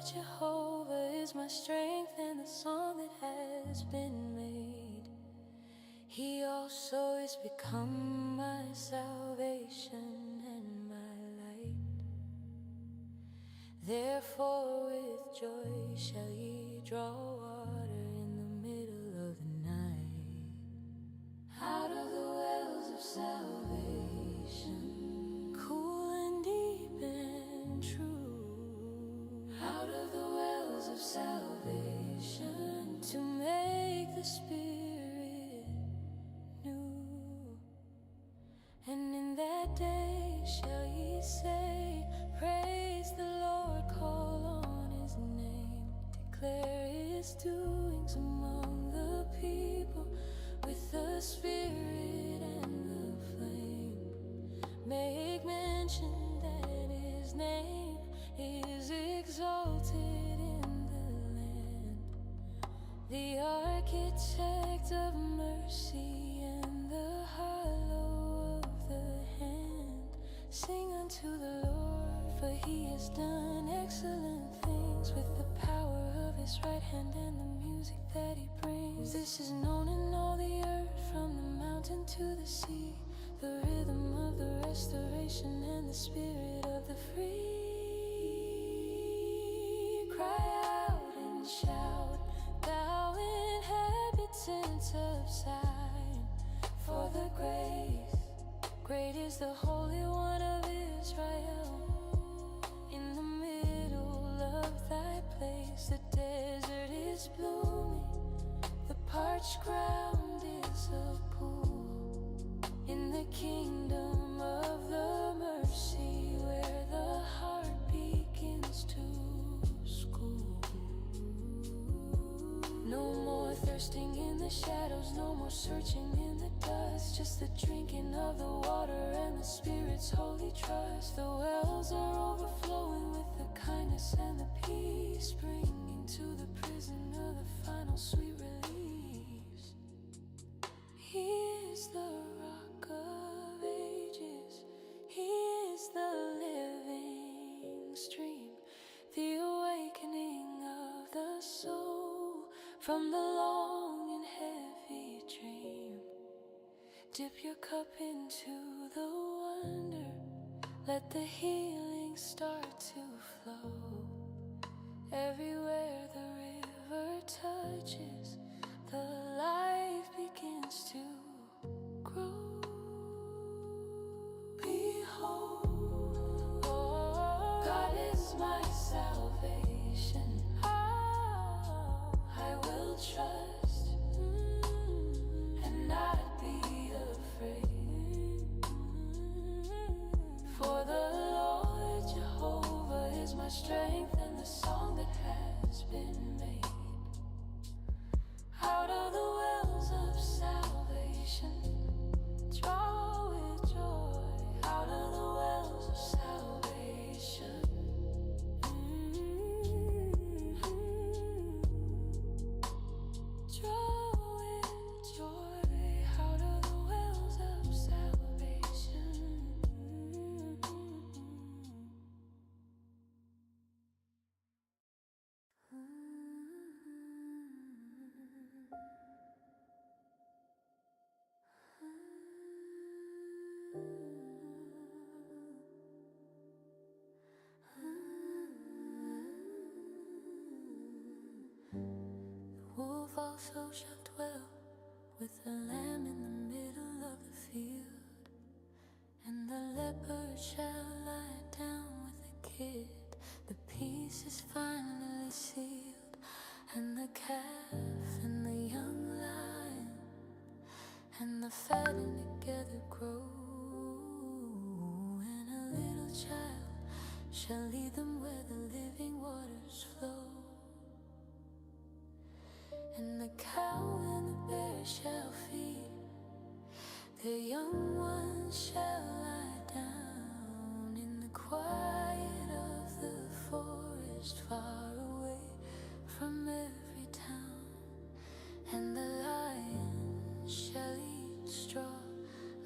S6: Jehovah is my strength and the song that has been made. He also is become my salvation and my light. Therefore with joy shall ye draw water in the middle of the night. Out of the wells of salvation, cool and deep and true. Out of the wells of salvation, to make the Spirit new. And in that day shall ye say, praise the Lord, call on his name, declare his doings among the people with the Spirit and the flame. Make mention that his name is exalted in the land. The architect of mercy and the hollow of the hand. Sing unto the Lord, for he has done excellent things with the power of his right hand and the music that he brings. This is known in all the earth, from the mountain to the sea, the rhythm of the restoration and the spirit of the free. Cry out and shout, thou inhabitants of Zion, for the great is the Holy One of Israel. In the middle of thy place, the desert is blooming, the parched ground is a pool. In the kingdom of the mercy, where the heart begins to school. No more thirsting in the shadows, no more searching in the dust, just the drinking of the water and the Spirit's holy trust. The wells are overflowing with the kindness and the peace, bringing to the prison of the final sweet release. He is the rock of ages, he is the living stream, the awakening of the soul from the long and heavy dream. Dip your cup into the wonder, let the healing start to flow. Everywhere the river touches, the life begins to grow. Behold, God is my salvation. I will trust and not be afraid. For the Lord Jehovah is my strength and the song that has been made. Out of the wells of salvation, draw with joy. Out of the wells of salvation. Draw with joy. Out of the wells of salvation. The wolf also shall dwell with the lamb in the middle of the field, and the leopard shall lie down with the kid. The peace is finally sealed, and the calf and the young lion and the fattened together grow, and a little child shall lead them where the living waters flow. And the cow and the bear shall feed, their young ones shall lie down in the quiet of the forest, far away from every town. And the lion shall eat straw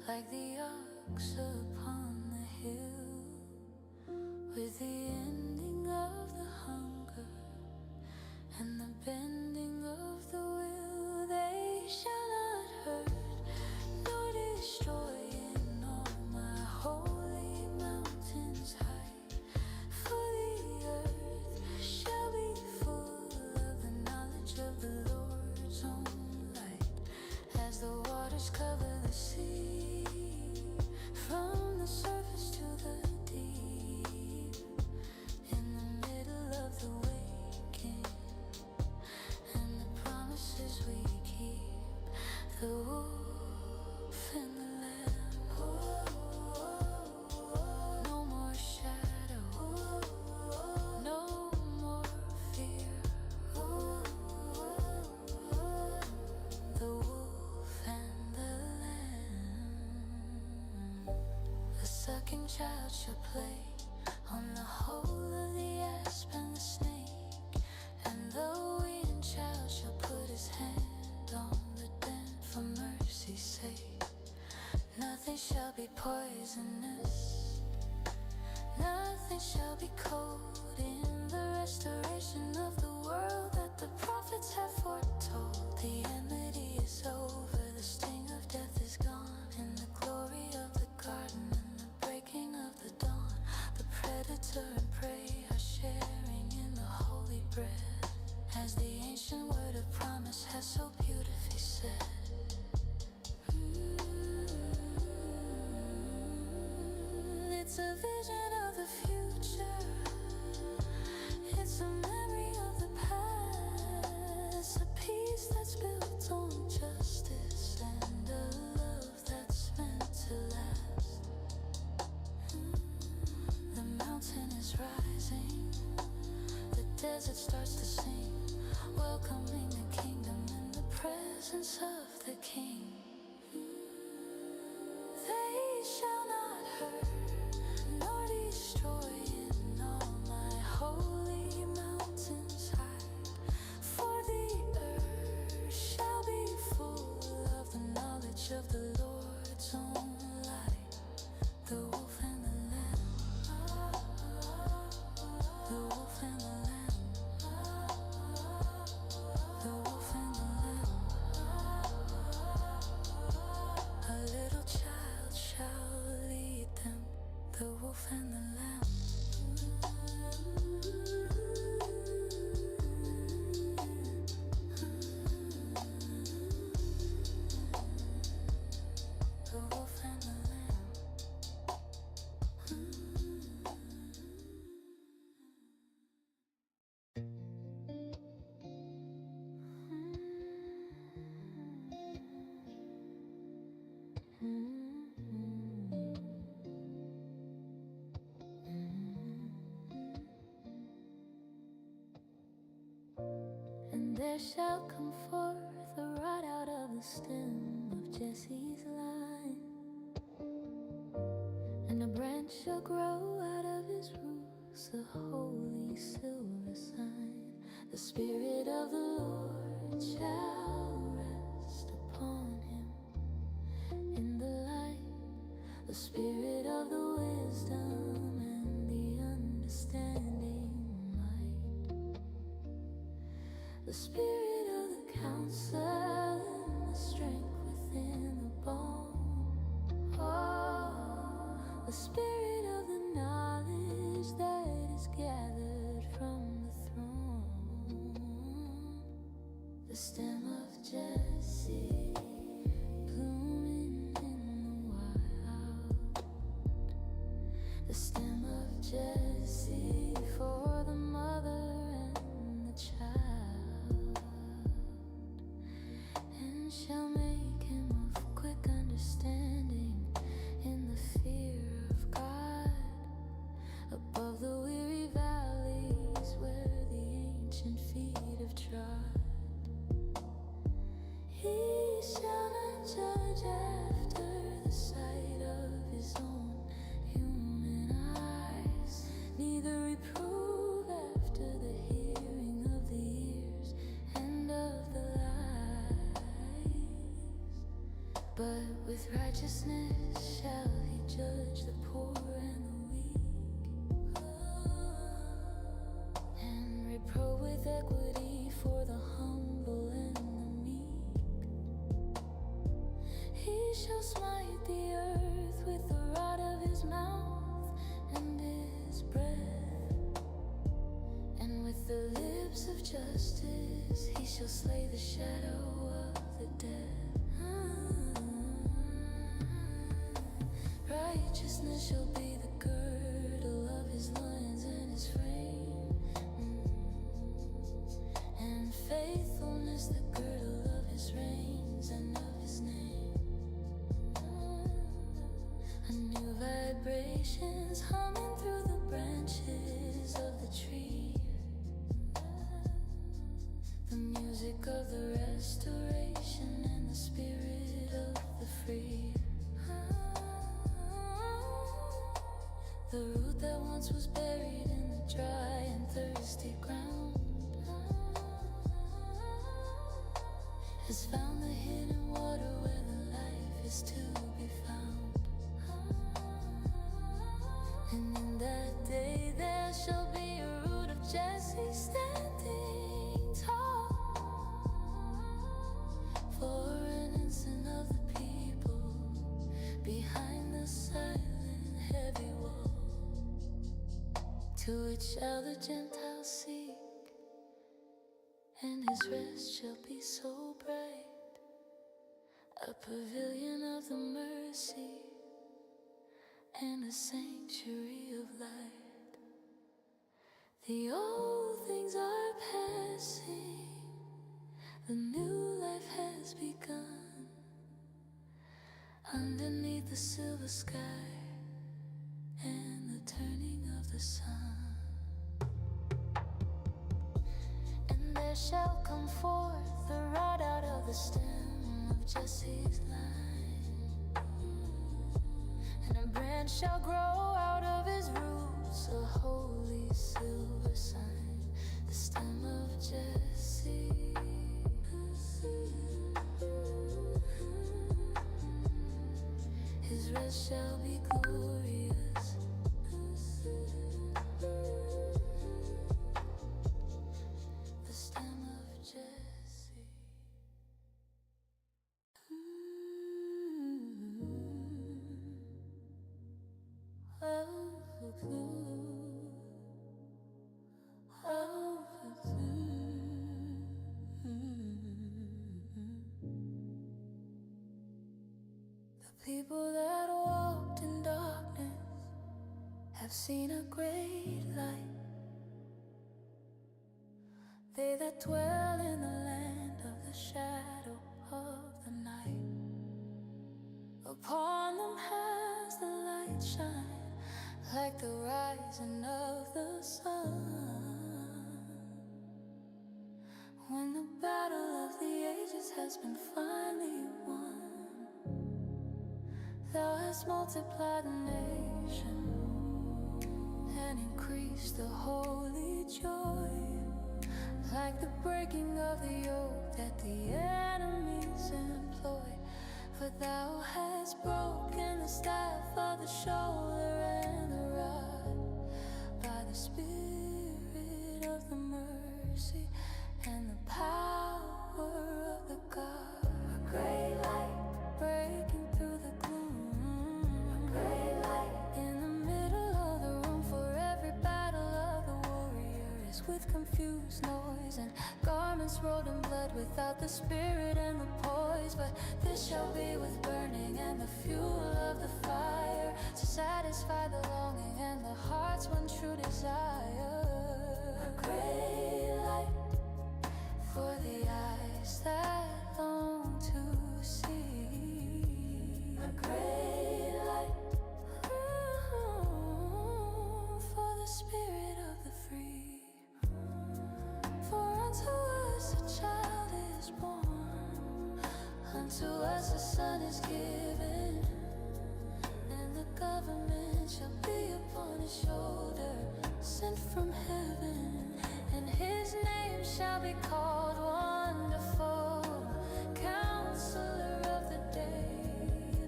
S6: like the ox upon the hill, with the ending of the hunger child shall play on the hole of the asp and the snake, and the weaned child shall put his hand on the dent for mercy's sake. Nothing shall be poisonous, nothing shall be cold in the restoration of the world that the prophets have foretold. The enmity is over, the sting of death is gone, in the glory of the garden and the breaking of the dawn. The predator and prey are sharing in the holy bread, as the ancient word of promise has so beautifully said. It's a vision of the future, it's a memory of the past, a peace that's built on justice and a love that's meant to last. The mountain is rising, the desert starts to sing, welcoming the kingdom in the presence of the king. They shall not hurt nor destroy in all my holy mountains hide, for the earth shall be full of the knowledge of the Lord's own light. The wolf and the lamb, the wolf and the lamb, the wolf and the lamb. A little child shall lead them, the wolf and the lamb. The wolf and the lamb. And there shall come forth a rod out of the stem of Jesse's line, and a branch shall grow out of his roots, a holy silver sign. The Spirit of the Lord shall rest upon him in the light, the Spirit of the wisdom and the understanding might, the Spirit of the counsel and the strength within the bone. Oh, the Spirit of the knowledge that is gathered from the throne. The stem of Jesse, blooming in the wild. The stem of Jesse for the mother and the child, and shall make him of quick understanding in the fear of God, above the weary valleys where the ancient feet have trod. He shall not judge after the sight of his own human eyes, neither reprove after the hearing of the ears and of the lies, but with righteousness shall he judge the poor and the weak, and reprove with equity for the humble and the meek. He shall smite the earth with the rod of his mouth and his breath, and with the lips of justice he shall slay the shadow of the dead. Righteousness shall be the girdle of his loins and his frame, and faithfulness the girdle of his reins and of his name. A new vibrations humming through the branches of the tree, the music of the restoration and the spirit of the free. To which shall the Gentiles seek, and his rest shall be so bright, a pavilion of the mercy and a sanctuary of light. The old things are passing, the new life has begun, underneath the silver sky and the turning of the sun. And there shall come forth a rod out of the stem of Jesse's line, and a branch shall grow out of his roots, a holy silver sign, the stem of Jesse. His rest shall be glorious. The stem of Jesse. The people that walked in darkness have seen a great light. They that dwell in the land of the shadow of the night, upon them has the light shine like the rising of the sun. When the battle of the ages has been finally won, thou hast multiplied the nation and increased the holy joy, like the breaking of the yoke that the enemies employ. For thou hast broken the staff of the shoulder and the rod, by the spirit of the mercy and the power of the God. A great light breaking through the gloom, a great light in the middle of the room. For every battle of the warrior is with confused noise and garments rolled in blood, without the spirit and the poise. But this shall be with burning and the fuel of the fire, to satisfy the longing and the heart's one true desire. A great light for the eyes that long to see, a great light for the spirit of the free. For unto us a child is born, unto us a son is given, and the government shall be upon his shoulder, sent from heaven. And his name shall be called Wonderful, Counselor of the Day,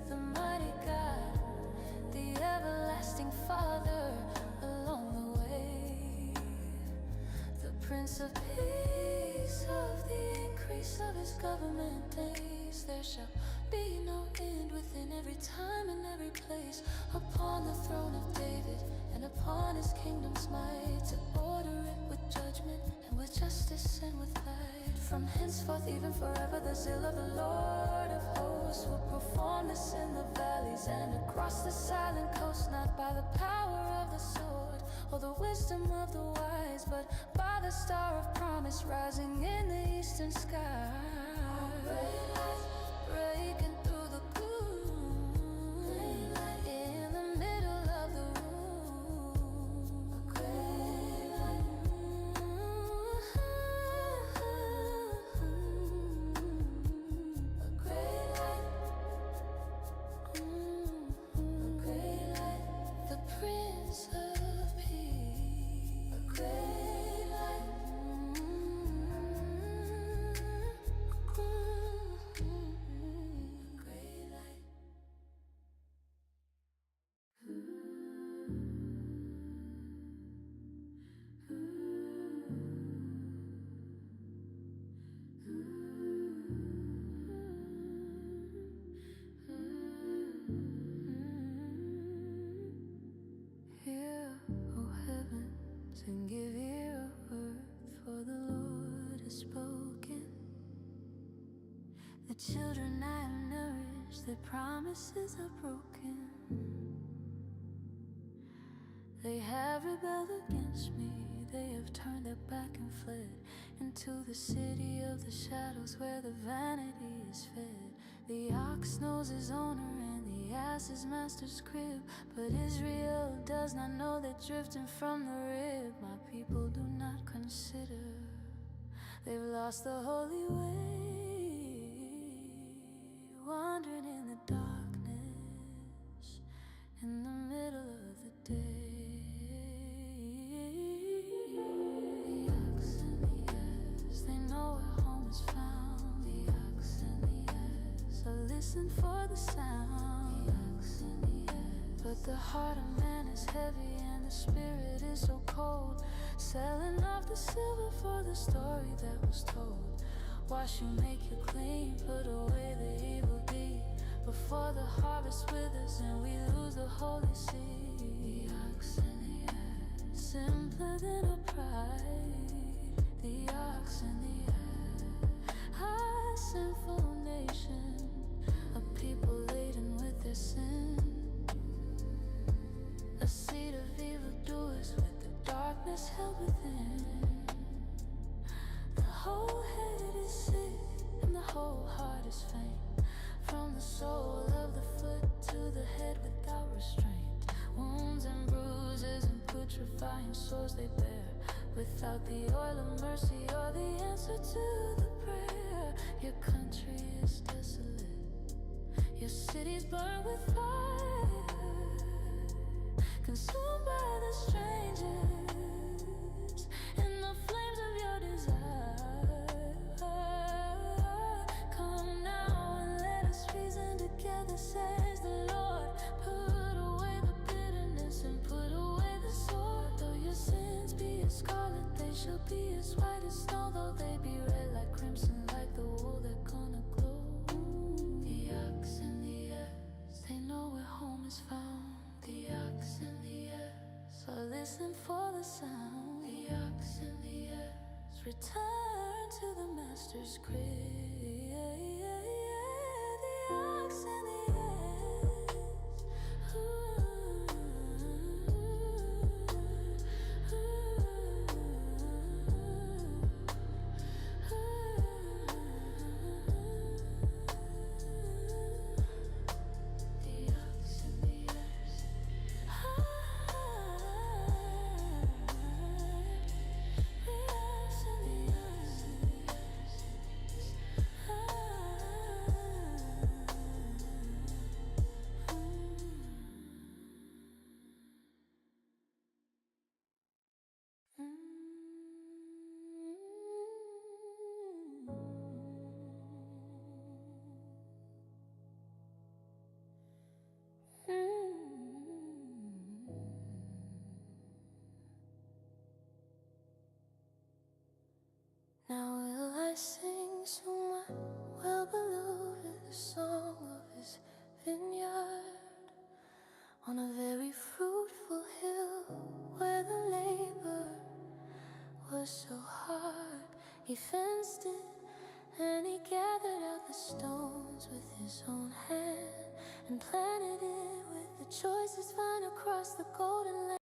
S6: the Mighty God, the Everlasting Father along the way, the Prince of Peace. Of the increase of his government days there shall be no end, within every time and every place, upon the throne of David and upon his kingdom's might, to order it with judgment and with justice and with light. From henceforth even forever the zeal of the Lord of hosts will perform this in the valleys and across the silent coast, not by the power of the sword or the wisdom of the wise, but by the star of promise rising in the eastern sky. Breaking through the gloom, in the middle of the room, a great light, a great light, a great light, the Prince of Peace, a great light, a and give ear a word, for the Lord has spoken. The children I have nourished, their promises are broken. They have rebelled against me, they have turned their back and fled into the city of the shadows where the vanity is fed. The ox knows his owner and the ass his master's crib, but Israel does not know they're drifting from the rib. My people do not consider they've lost the holy way, wandering in the darkness in the middle of the day. The ox and the ass, they know where home is found. The ox and the ass, so listen for the sound. The ox and the ass, but the heart of man is heavy and the spirit is so cold. Selling off the silver for the story that was told. Wash you, make you clean, put away the evil deed before the harvest withers and we lose the holy seed. The ox and the ass, simpler than our pride. The ox and the ass, a sinful nation, a people laden with their sin, a seed of evildoers with the darkness held within. The whole head is sick and the whole heart is faint, from the sole of the foot to the head without restraint. Wounds and bruises and putrefying sores they bear, without the oil of mercy or the answer to the prayer. Your country is desolate, your cities burn with fire, consumed by the strangers in the flames of your desire. Come now and let us reason together, says the Lord. Put away the bitterness and put away the sword. Though your sins be as scarlet, they shall be as white as snow. Though they be red like crimson, like the wool, they're gonna glow. The ox and the ass, they know where home is found. The ox and the ass, so listen for the sound. The ox and the ass, return to the master's crib. The ox and the ass, now will I sing to my well-beloved the song of his vineyard, on a very fruitful hill where the labor was so hard. He fenced it and he gathered out the stones with his own hand and planted it with the choicest vine across the golden land.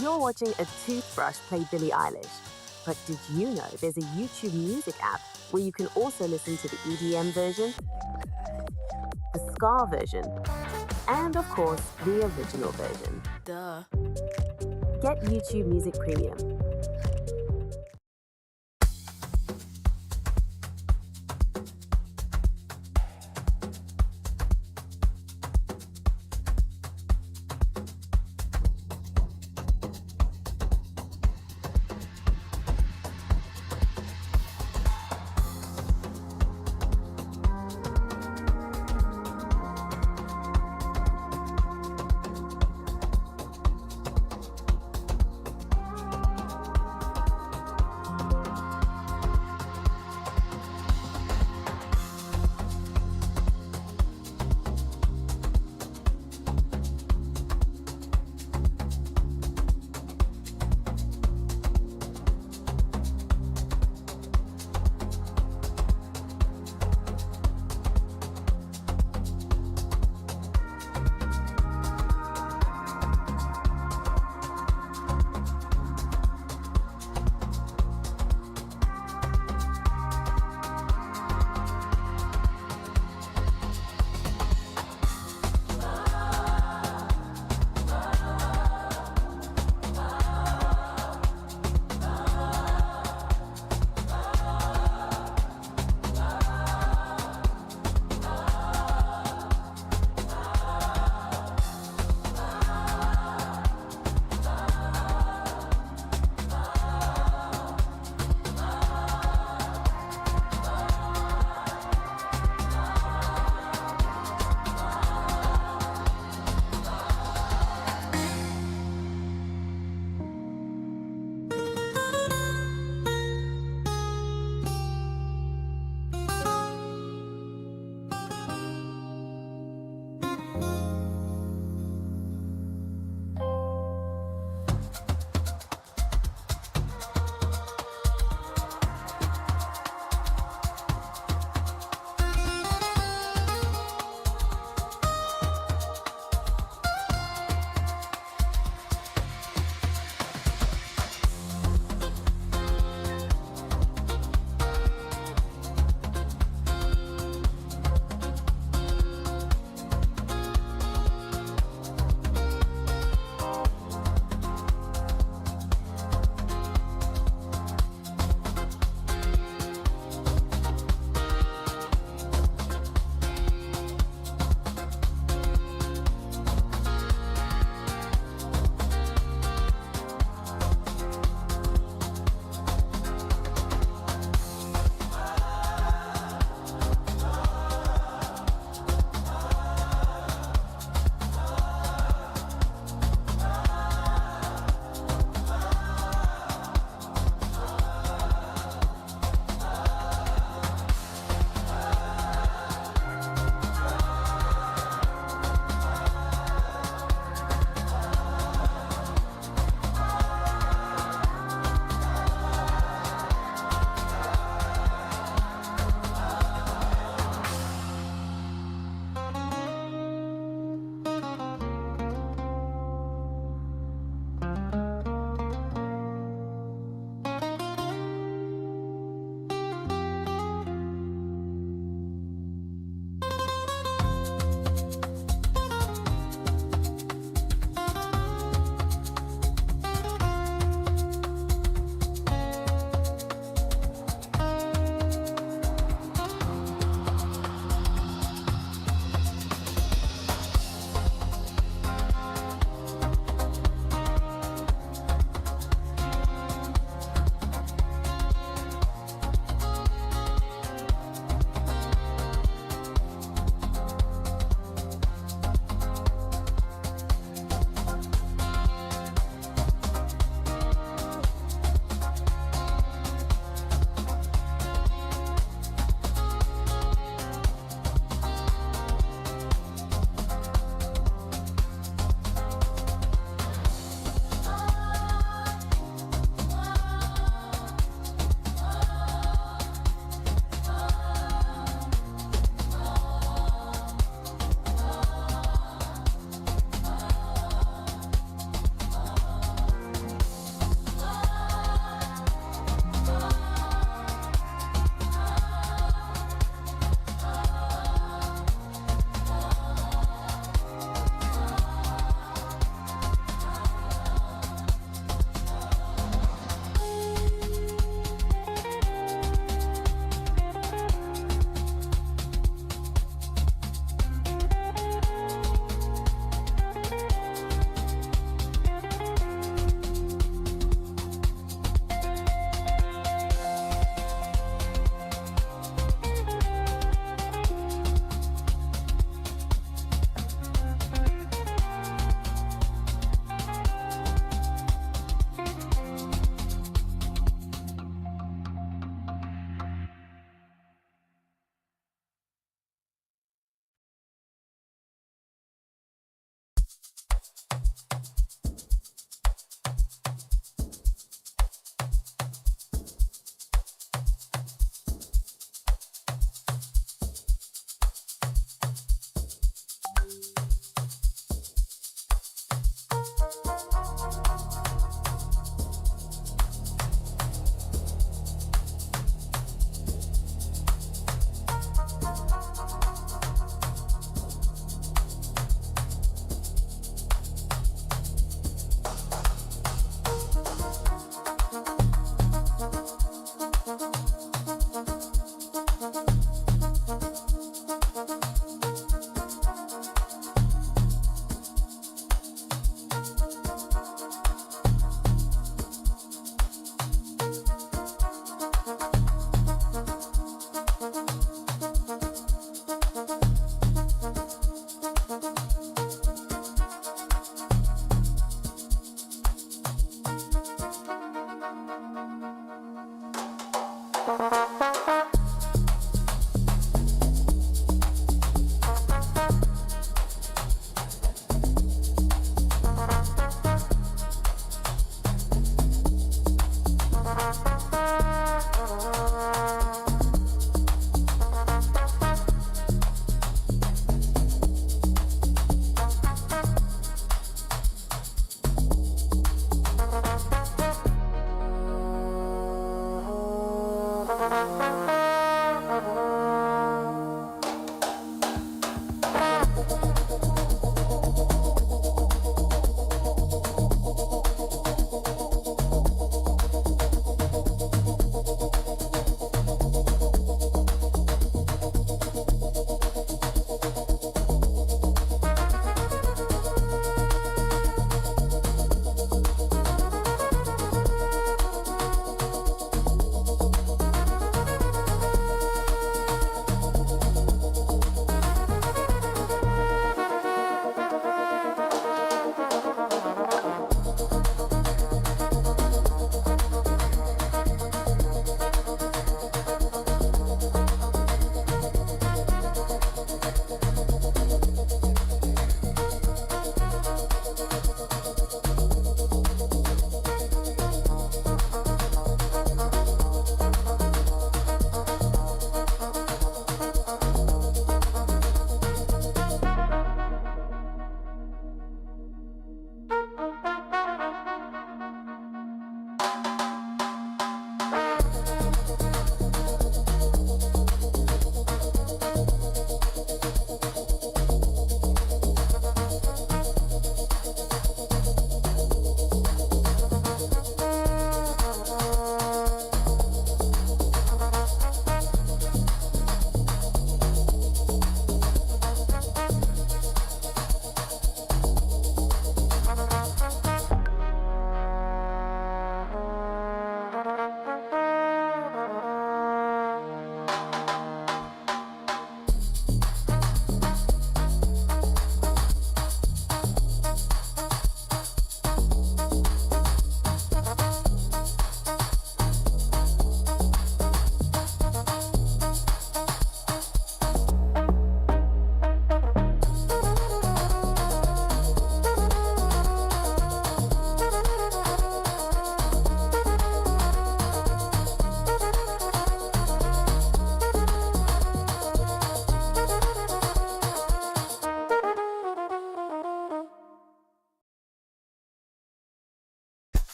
S7: You're watching a toothbrush play Billie Eilish. But did you know there's a YouTube music app where you can also listen to the EDM version, the ska version, and of course, the original version?
S5: Duh.
S7: Get YouTube Music Premium.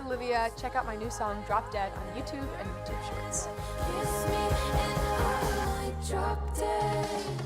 S8: Olivia. Check out my new song, Drop Dead, on YouTube and YouTube Shorts.
S6: Kiss me and I might drop dead.